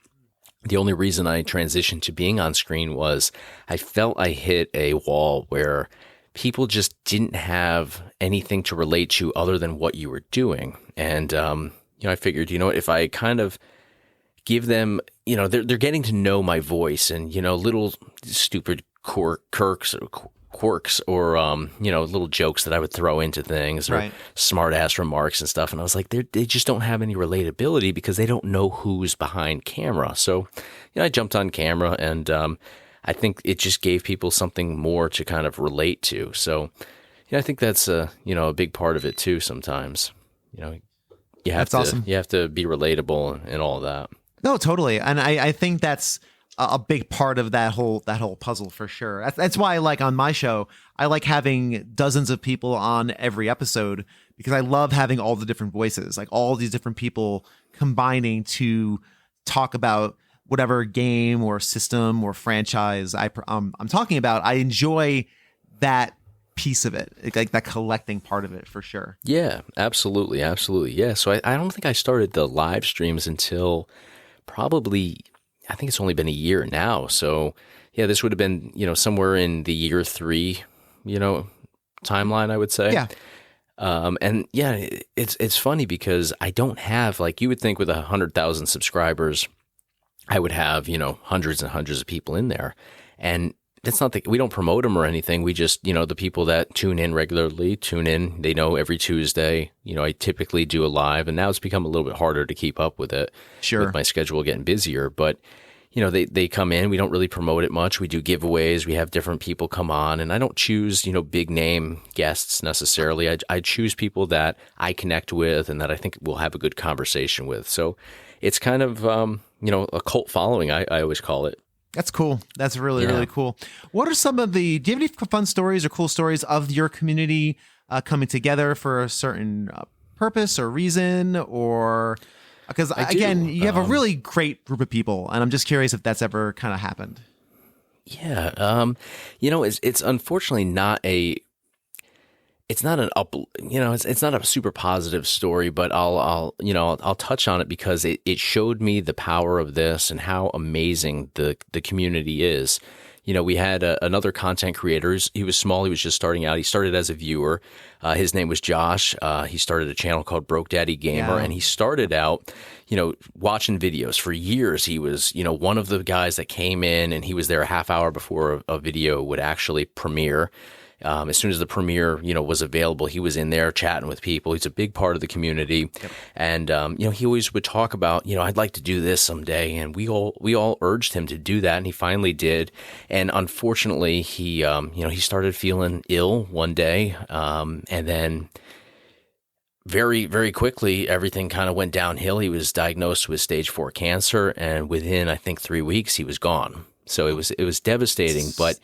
B: the only reason I transitioned to being on screen was I felt I hit a wall where people just didn't have anything to relate to other than what you were doing. And, you know, I figured, you know what, if I kind of give them, you know, they're getting to know my voice and, you know, little stupid quirks or, you know, little jokes that I would throw into things or smart ass remarks and stuff. And I was like, they just don't have any relatability because they don't know who's behind camera. So, you know, I jumped on camera and, I think it just gave people something more to kind of relate to. So, yeah, I think that's you know, a big part of it too. Sometimes, you know, you have to be relatable and all of that.
A: No, totally, and I think that's a big part of that whole puzzle for sure. That's why I like on my show, I like having dozens of people on every episode because I love having all the different voices, like all these different people combining to talk about whatever game or system or franchise I'm talking about. I enjoy that piece of it, like that collecting part of it for sure.
B: Yeah, absolutely. Yeah. So I don't think I started the live streams until probably, I think it's only been a year now. So yeah, this would have been, you know, somewhere in the year 3, you know, timeline, I would say.
A: Yeah.
B: And yeah, it's funny because I don't have, like, you would think with 100,000 subscribers, I would have, you know, hundreds and hundreds of people in there. And that's not we don't promote them or anything. We just, you know, the people that tune in regularly tune in. They know every Tuesday, you know, I typically do a live, and now it's become a little bit harder to keep up with it.
A: Sure.
B: With my schedule getting busier. But, you know, they come in. We don't really promote it much. We do giveaways. We have different people come on, and I don't choose, you know, big name guests necessarily. I choose people that I connect with and that I think we'll have a good conversation with. So it's kind of, you know, a cult following, I always call it.
A: That's cool. That's really cool. What are some of do you have any fun stories or cool stories of your community coming together for a certain purpose or reason? Or because again, you have a really great group of people, and I'm just curious if that's ever kind of happened.
B: Yeah. You know, it's unfortunately not it's not a super positive story, but I'll touch on it because it showed me the power of this and how amazing the community is. You know, we had another content creator. He was small. He was just starting out. He started as a viewer. His name was Josh. He started a channel called Broke Daddy Gamer, and he started out, you know, watching videos for years. He was, you know, one of the guys that came in, and he was there a half hour before a video would actually premiere. As soon as the premiere, you know, was available, he was in there chatting with people. He's a big part of the community. Yep. And, you know, he always would talk about, you know, I'd like to do this someday. And we all urged him to do that. And he finally did. And unfortunately, he, you know, he started feeling ill one day. And then very, very quickly, everything kind of went downhill. He was diagnosed with stage 4 cancer. And within, I think, 3 weeks, he was gone. So it was devastating. But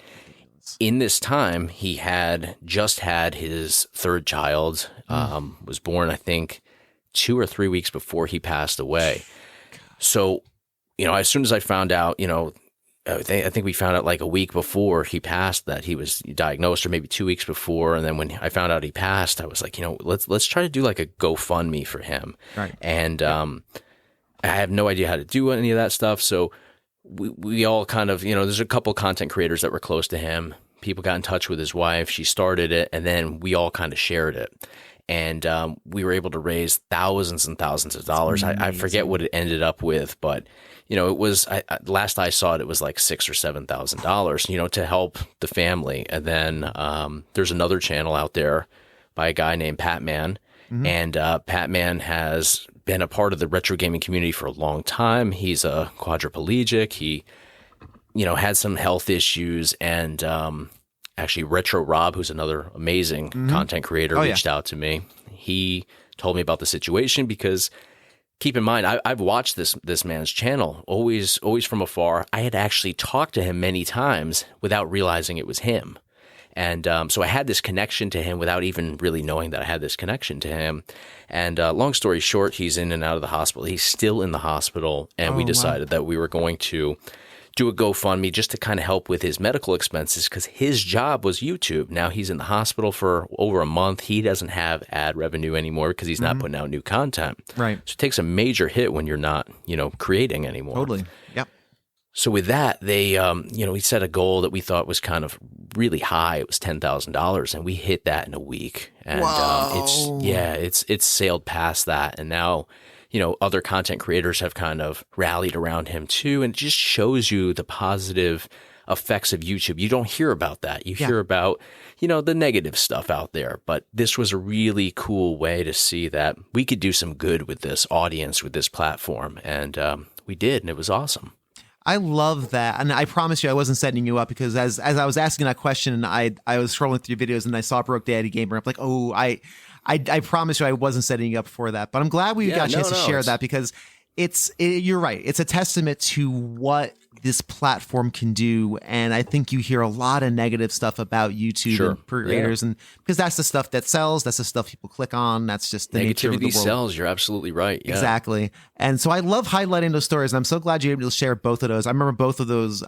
B: in this time, he had just had his 3rd child, was born, I think, 2 or 3 weeks before he passed away. So, you know, as soon as I found out, you know, I think we found out like a week before he passed that he was diagnosed, or maybe 2 weeks before. And then when I found out he passed, I was like, let's try to do like a GoFundMe for him.
A: Right.
B: And I have no idea how to do any of that stuff. So we all kind of, there's a couple content creators that were close to him. People got in touch with his wife. She started it, and then we all kind of shared it. And we were able to raise thousands and thousands of dollars. I forget what it ended up with, but it was last I saw it, it was like $6,000 or $7,000, to help the family. And then there's another channel out there by a guy named Patman, and Patman has been a part of the retro gaming community for a long time. He's a quadriplegic. He, had some health issues, and actually Retro Rob, who's another amazing content creator, reached out to me. He told me about the situation because, keep in mind, I've watched this man's channel always from afar. I had actually talked to him many times without realizing it was him. And so I had this connection to him without even really knowing that I had this connection to him. And long story short, he's in and out of the hospital. He's still in the hospital. And we decided that we were going to do a GoFundMe just to kind of help with his medical expenses, because his job was YouTube. Now he's in the hospital for over a month. He doesn't have ad revenue anymore because he's not putting out new content.
A: Right.
B: So it takes a major hit when you're not, creating anymore.
A: Totally. Yep.
B: So with that, they, we set a goal that we thought was kind of really high. It was $10,000, and we hit that in a week. And it's sailed past that, and now, other content creators have kind of rallied around him too, and it just shows you the positive effects of YouTube. You don't hear about that. You hear about, the negative stuff out there, but this was a really cool way to see that we could do some good with this audience, with this platform, and we did, and it was awesome.
A: I love that. And I promise you I wasn't setting you up, because as I was asking that question, I was scrolling through videos and I saw Broke Daddy Gamer. I'm like, oh, I promise you I wasn't setting you up for that. But I'm glad we got a chance to share that, because you're right. It's a testament to what this platform can do. And I think you hear a lot of negative stuff about YouTube and creators, and because that's the stuff that sells, that's the stuff people click on. That's just the nature of the world.
B: Sells. You're absolutely right. Yeah.
A: Exactly. And so I love highlighting those stories. And I'm so glad you're able to share both of those. I remember both of those,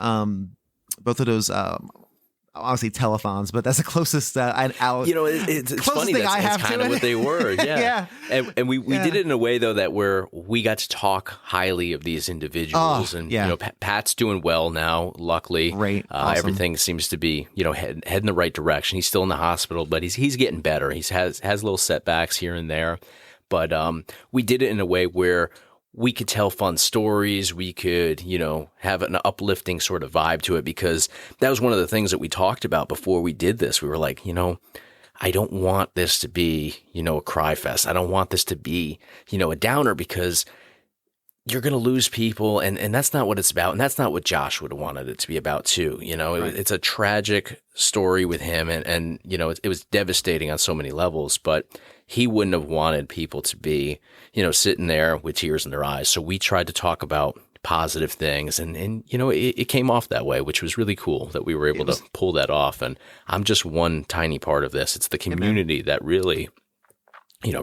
A: honestly telethons, but that's the closest
B: it's funny, that's kind of what they were. Yeah. And we did it in a way though that where we got to talk highly of these individuals, Pat's doing well now, luckily.
A: Great. Awesome.
B: Everything seems to be, heading the right direction. He's still in the hospital, but he's getting better. He has little setbacks here and there, but we did it in a way where we could tell fun stories. We could, have an uplifting sort of vibe to it, because that was one of the things that we talked about before we did this. We were like, I don't want this to be, a cry fest. I don't want this to be, a downer, because you're going to lose people. And that's not what it's about. And that's not what Josh would have wanted it to be about too. Right. It's a tragic story with him. And it was devastating on so many levels, but he wouldn't have wanted people to be, sitting there with tears in their eyes. So we tried to talk about positive things, and it came off that way, which was really cool that we were able to pull that off. And I'm just one tiny part of this. It's the community that really,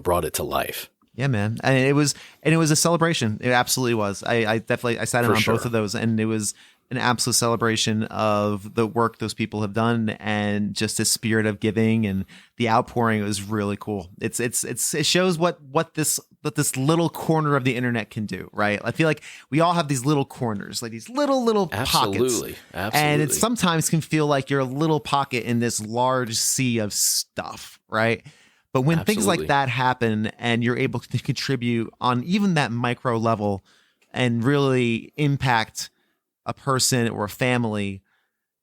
B: brought it to life.
A: Yeah, man. And it was a celebration. It absolutely was. I sat in on both of those, and it was an absolute celebration of the work those people have done, and just the spirit of giving and the outpouring. It was really cool. It shows what this little corner of the internet can do, right? I feel like we all have these little corners, like these little pockets. Absolutely. And it sometimes can feel like you're a little pocket in this large sea of stuff, right? But when things like that happen and you're able to contribute on even that micro level and really impact a person or a family,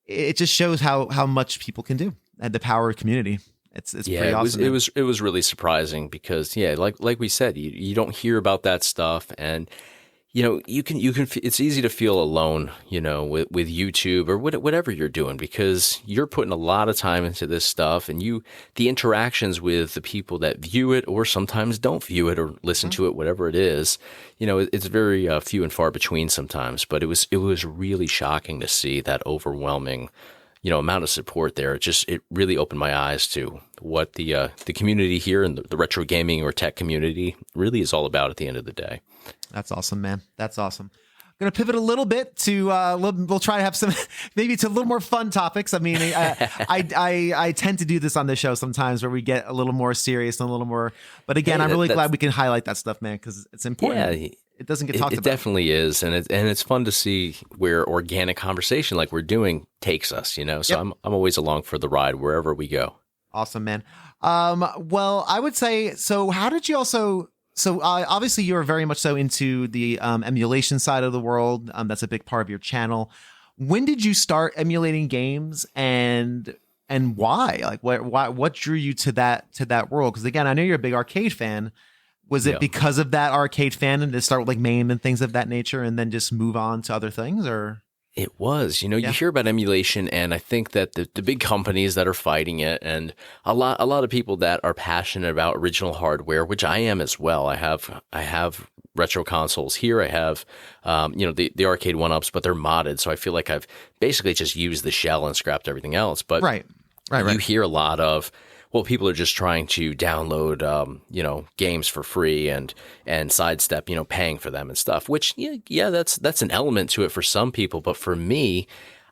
A: it just shows how much people can do and the power of community. It's pretty awesome.
B: It was really surprising, because like we said, you don't hear about that stuff, and you can it's easy to feel alone, with YouTube or whatever you're doing, because you're putting a lot of time into this stuff, and the interactions with the people that view it or sometimes don't view it or listen to it, whatever it is, it's very few and far between sometimes. But it was really shocking to see that overwhelming, amount of support there. It really opened my eyes to what the community here and the retro gaming or tech community really is all about at the end of the day.
A: That's awesome, man. That's awesome. going to pivot a little bit to we'll try to have some maybe to a little more fun topics. I mean, I tend to do this on the show sometimes where we get a little more serious and a little more. But again, I'm really glad we can highlight that stuff, man, because it's important. Yeah, it doesn't get talked about.
B: It definitely is, and it's fun to see where organic conversation like we're doing takes us. You know, so I'm always along for the ride wherever we go.
A: Awesome, man. Well, I would say so. How did you also? So obviously you're very much so into the emulation side of the world. That's a big part of your channel. When did you start emulating games, and why? Like what drew you to that world? Because again, I know you're a big arcade fan. Was it because of that arcade fan and to start with like MAME and things of that nature, and then just move on to other things, or?
B: It was, you hear about emulation, and I think that the big companies that are fighting it, and a lot of people that are passionate about original hardware, which I am as well. I have retro consoles here. I have, the arcade one-ups, but they're modded, so I feel like I've basically just used the shell and scrapped everything else. But
A: right.
B: You hear a lot of, well, people are just trying to download, games for free and sidestep, paying for them and stuff, which, that's an element to it for some people. But for me,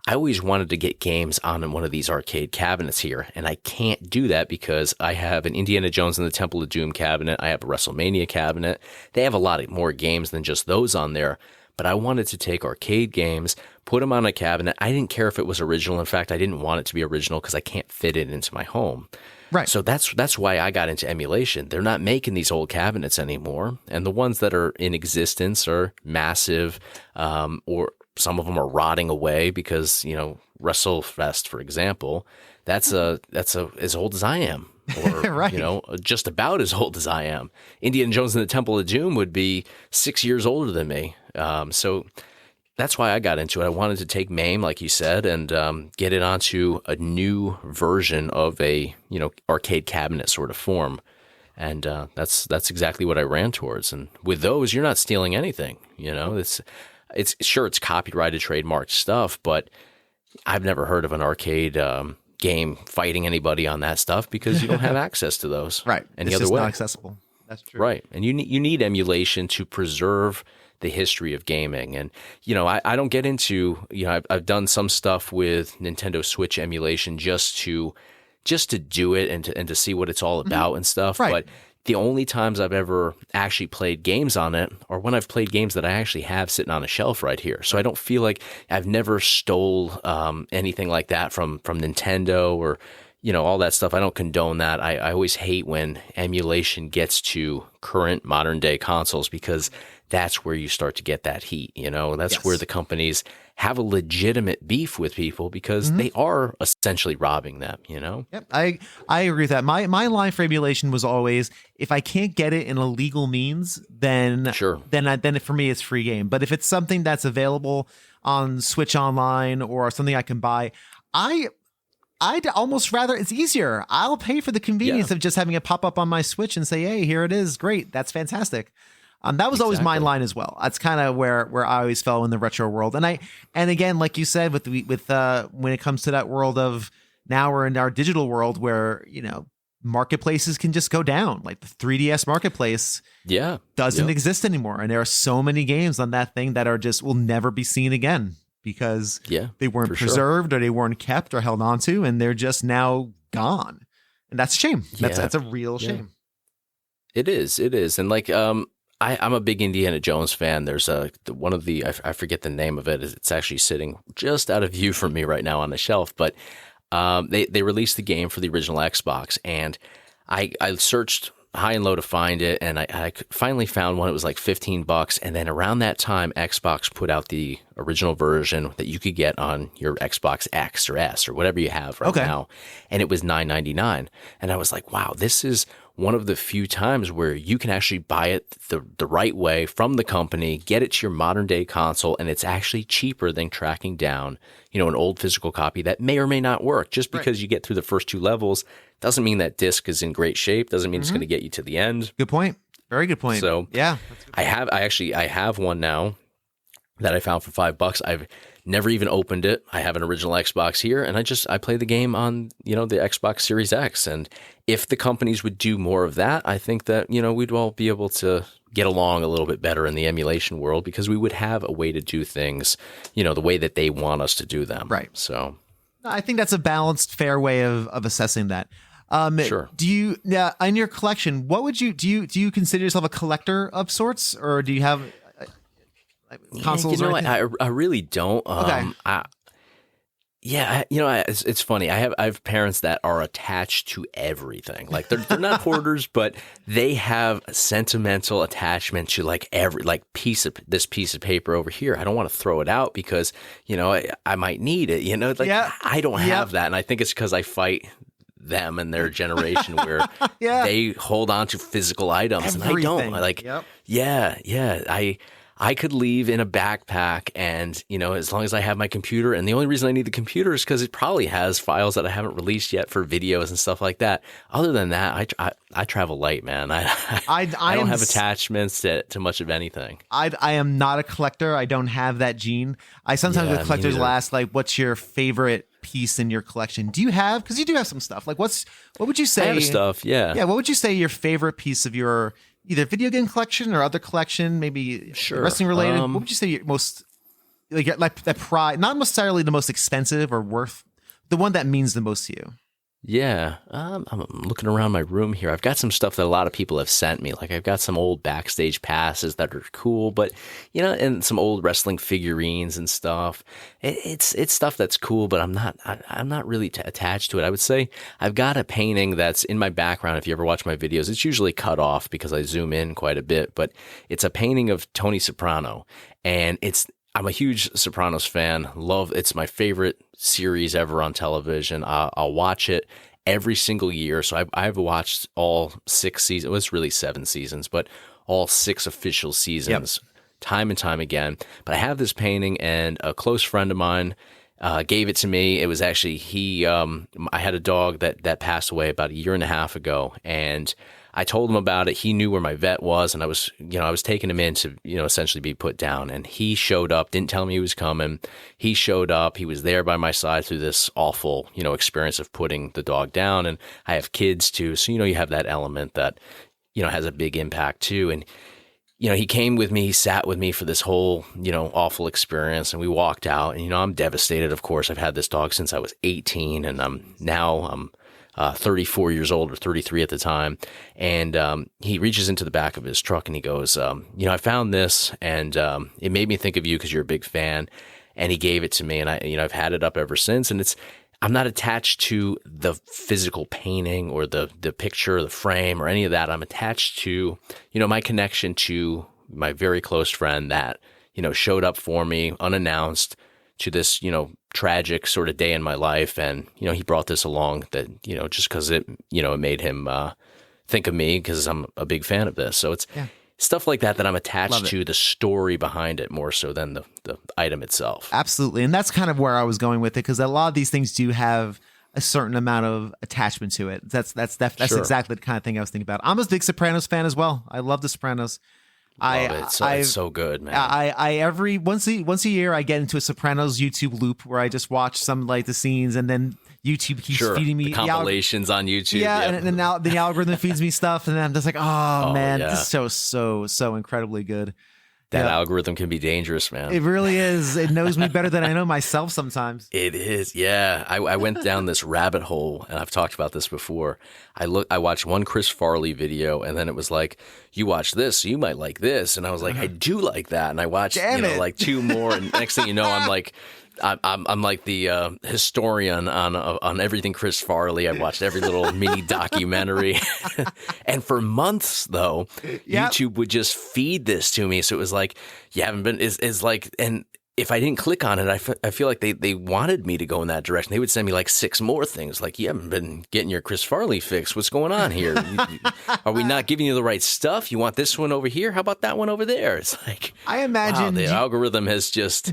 B: I always wanted to get games on one of these arcade cabinets here. And I can't do that because I have an Indiana Jones and the Temple of Doom cabinet. I have a WrestleMania cabinet. They have a lot more games than just those on there. But I wanted to take arcade games, put them on a cabinet. I didn't care if it was original. In fact, I didn't want it to be original because I can't fit it into my home.
A: Right.
B: So that's why I got into emulation. They're not making these old cabinets anymore. And the ones that are in existence are massive, or some of them are rotting away because, WrestleFest, for example, that's as old as I am. Or,
A: right.
B: Just about as old as I am. Indiana Jones and the Temple of Doom would be 6 years older than me. So that's why I got into it. I wanted to take MAME, like you said, and get it onto a new version of a arcade cabinet sort of form, and that's exactly what I ran towards. And with those, you're not stealing anything. It's sure it's copyrighted, trademarked stuff, but I've never heard of an arcade game fighting anybody on that stuff because you don't have access to those.
A: Right,
B: any other way.
A: Not accessible. That's true.
B: Right, and you need emulation to preserve the history of gaming. And, I don't get into, I've done some stuff with Nintendo Switch emulation just to do it and to see what it's all about and stuff.
A: Right.
B: But the only times I've ever actually played games on it are when I've played games that I actually have sitting on a shelf right here. So I don't feel like I've never stole anything like that from Nintendo or, all that stuff. I don't condone that. I always hate when emulation gets to current modern day consoles because that's where you start to get that heat. That's where the companies have a legitimate beef with people because they are essentially robbing them.
A: Yep, I agree with that. My line for emulation was always, if I can't get it in a legal means, then
B: sure.
A: Then for me it's free game. But if it's something that's available on Switch Online or something I can buy, I'd almost rather, it's easier. I'll pay for the convenience of just having it pop up on my Switch and say, hey, here it is. Great. That's fantastic. That was always my line as well. That's kind of where I always fell in the retro world. And again, like you said, with when it comes to that world of now we're in our digital world where, marketplaces can just go down. Like the 3DS marketplace doesn't exist anymore. And there are so many games on that thing that will never be seen again because they weren't preserved or they weren't kept or held onto, and they're just now gone. And that's a shame. That's a real shame.
B: It is. And like, I'm a big Indiana Jones fan. There's one of the, I forget the name of it. It's actually sitting just out of view from me right now on the shelf. But they released the game for the original Xbox, and I searched high and low to find it, and I finally found one. It was like $15, and then around that time, Xbox put out the original version that you could get on your Xbox X or S or whatever you have right now, and it was $9.99. And I was like, wow, this is one of the few times where you can actually buy it the right way from the company, get it to your modern day console, and it's actually cheaper than tracking down, an old physical copy that may or may not work. Just because you get through the first two levels doesn't mean that disc is in great shape, doesn't mean it's going to get you to the end.
A: Good point. Very good point.
B: So
A: yeah,
B: I have one now that I found for $5. I've never even opened it. I have an original Xbox here, and I play the game on, the Xbox Series X. And if the companies would do more of that, I think that, we'd all be able to get along a little bit better in the emulation world because we would have a way to do things, the way that they want us to do them.
A: Right.
B: So
A: I think that's a balanced, fair way of assessing that.
B: Sure.
A: Do you in your collection? What would you do? You consider yourself a collector of sorts, or do you have consoles?
B: I really don't.
A: Okay.
B: It's funny. I have parents that are attached to everything. Like they're not hoarders, but they have sentimental attachment to like every piece of paper over here. I don't want to throw it out because I might need it. I don't have that, and I think it's because I fight them and their generation where they hold on to physical items,
A: Everything.
B: and I don't. I could leave in a backpack and, as long as I have my computer, and the only reason I need the computer is because it probably has files that I haven't released yet for videos and stuff like that. Other than that, I travel light, man. I don't have attachments to much of anything.
A: I am not a collector. I don't have that gene. I sometimes with collectors ask, like, what's your favorite piece in your collection? Do you have, because you do have some stuff, like what would you say?
B: I have stuff, yeah.
A: What would you say your favorite piece of your either video game collection or other collection, maybe wrestling related? What would you say your most like that pride, not necessarily the most expensive or worth, the one that means the most to you?
B: Yeah, I'm looking around my room here. I've got some stuff that a lot of people have sent me. Like I've got some old backstage passes that are cool, but and some old wrestling figurines and stuff. It's stuff that's cool, but I'm not really attached to it. I would say I've got a painting that's in my background. If you ever watch my videos, it's usually cut off because I zoom in quite a bit. But it's a painting of Tony Soprano, and I'm a huge Sopranos fan. It's my favorite series ever on television. I'll watch it every single year. So I've watched all 6 seasons. Well, it's really 7 seasons, but all 6 official seasons, time and time again. But I have this painting, and a close friend of mine gave it to me. It was actually I had a dog that passed away about 1.5 years ago, and I told him about it. He knew where my vet was, and I was taking him in to, essentially be put down. And he showed up, didn't tell me he was coming. He showed up. He was there by my side through this awful, experience of putting the dog down. And I have kids too. So, you have that element that, has a big impact too. And, he came with me, he sat with me for this whole, awful experience, and we walked out. And, I'm devastated. Of course, I've had this dog since I was 18, and I'm 34 years old, or 33 at the time. And he reaches into the back of his truck and he goes, I found this, and it made me think of you because you're a big fan. And he gave it to me, and I've had it up ever since. And I'm not attached to the physical painting or the picture, or the frame, or any of that. I'm attached to, my connection to my very close friend that, showed up for me unannounced to this, tragic sort of day in my life. And, he brought this along that, just because it made him think of me because I'm a big fan of this. So it's stuff like that I'm attached to, the story behind it more so than the item itself.
A: Absolutely. And that's kind of where I was going with it, because a lot of these things do have a certain amount of attachment to it. That's
B: Sure.
A: exactly the kind of thing I was thinking about. I'm a big Sopranos fan as well. I love The Sopranos.
B: It's so good, man.
A: I every once a year I get into a Sopranos YouTube loop where I just watch some like the scenes, and then YouTube keeps feeding me
B: the compilations on YouTube.
A: Yeah, and then now the algorithm feeds me stuff, and then I'm just like, oh man, this show's so incredibly good.
B: That algorithm can be dangerous, man.
A: It really is. It knows me better than I know myself sometimes.
B: It is, yeah. I went down this rabbit hole, and I've talked about this before. I watched one Chris Farley video, and then it was like, you watch this, so you might like this. And I was like, I do like that. And I watched like 2 more, and next thing you know, I'm like the historian on everything Chris Farley. I watched every little mini documentary, and for months though, YouTube would just feed this to me. So it was like, you haven't been is like, and if I didn't click on it, I feel like they wanted me to go in that direction. They would send me like 6 more things. Like, you haven't been getting your Chris Farley fix. What's going on here? Are we not giving you the right stuff? You want this one over here? How about that one over there? It's like,
A: I imagine
B: the algorithm has just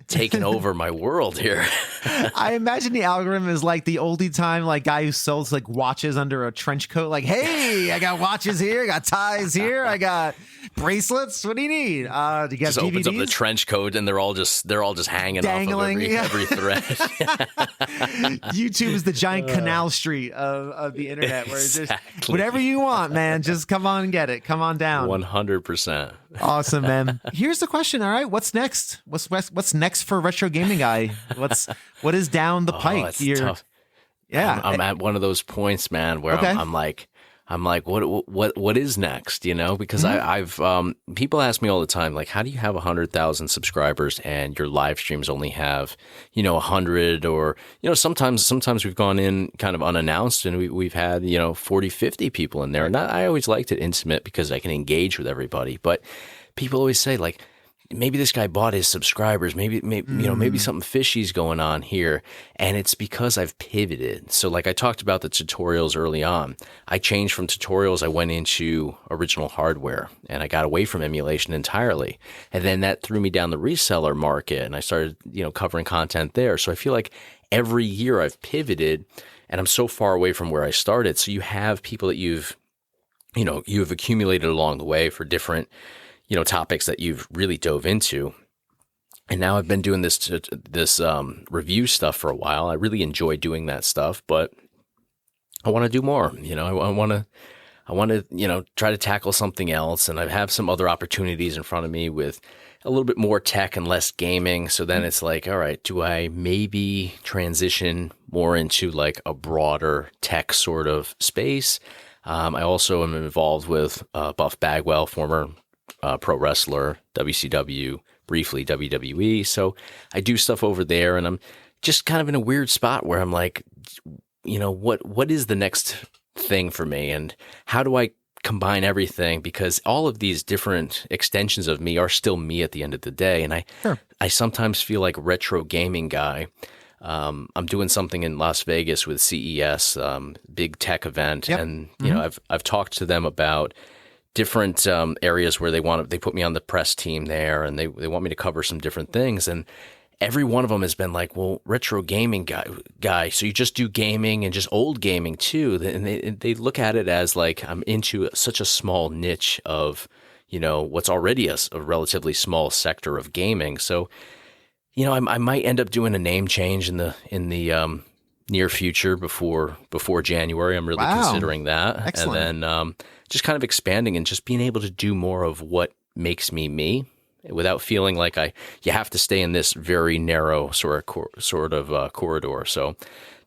B: taken over my world here.
A: I imagine the algorithm is like the oldie time, like guy who sells like watches under a trench coat. Like, hey, I got watches here. I got ties here. I got bracelets. What do you need? Do you got
B: Just
A: DVDs?
B: opens up the trench coat and they're all just hanging
A: Dangling,
B: off of every thread.
A: YouTube is the giant canal street of the internet, where it's just
B: Exactly.
A: whatever you want, man. Just come on and get it. Come on down.
B: 100%.
A: Awesome, man. Here's the question. All right, what's next? What's next for Retro Gaming Guy? What is down the pike?
B: It's tough.
A: Yeah,
B: I'm at one of those points, man, where
A: Okay.
B: I'm like, what is next? You know, because I've people ask me all the time, like, how do you have 100,000 subscribers and your live streams only have, 100, or, sometimes we've gone in kind of unannounced and we've had, 40, 50 people in there. And I always liked it intimate because I can engage with everybody. But people always say, like, maybe this guy bought his subscribers. Maybe something fishy's going on here. And it's because I've pivoted. So like I talked about the tutorials early on, I changed from tutorials. I went into original hardware and I got away from emulation entirely. And then that threw me down the reseller market and I started, covering content there. So I feel like every year I've pivoted and I'm so far away from where I started. So you have people that you've accumulated along the way for different topics that you've really dove into. And now I've been doing this review stuff for a while. I really enjoy doing that stuff, but I want to do more. I want to try to tackle something else. And I have some other opportunities in front of me with a little bit more tech and less gaming. So then it's like, all right, do I maybe transition more into like a broader tech sort of space? I also am involved with Buff Bagwell, former pro wrestler, WCW, briefly WWE. So I do stuff over there and I'm just kind of in a weird spot where I'm like, what is the next thing for me and how do I combine everything? Because all of these different extensions of me are still me at the end of the day. And I sometimes feel like Retro Gaming Guy. I'm doing something in Las Vegas with CES, big tech event. Yep. And, I've talked to them about different areas where they put me on the press team there and they want me to cover some different things. And every one of them has been like, well, Retro Gaming guy. So you just do gaming and just old gaming too. And they look at it as like, I'm into such a small niche of, what's already a relatively small sector of gaming. So, I might end up doing a name change in the near future before January. I'm really considering that.
A: Excellent.
B: And then just kind of expanding and just being able to do more of what makes me without feeling like you have to stay in this very narrow sort of corridor. So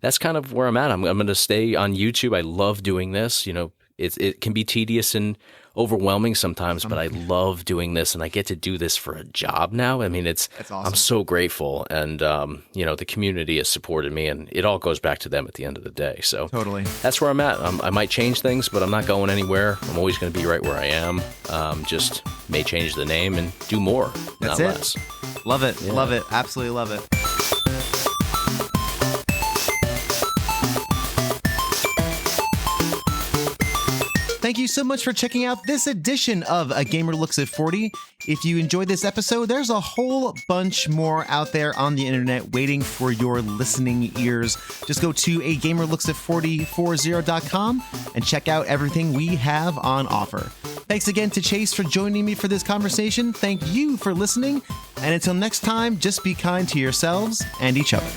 B: that's kind of where I'm at. I'm going to stay on YouTube. I love doing this. It can be tedious and overwhelming sometimes, but I love doing this and I get to do this for a job now. I mean, that's awesome. I'm so grateful. And, the community has supported me and it all goes back to them at the end of the day. So
A: totally,
B: that's where I'm at. I might change things, but I'm not going anywhere. I'm always going to be right where I am. Just may change the name and do more,
A: that's
B: not
A: it.
B: less.
A: Love it. Yeah. Love it. Absolutely love it. Thank you so much for checking out this edition of A Gamer Looks at 40. If you enjoyed this episode, there's a whole bunch more out there on the internet waiting for your listening ears. Just go to agamerlooks4040.com and check out everything we have on offer. Thanks again to Chase for joining me for this conversation. Thank you for listening. And until next time, just be kind to yourselves and each other.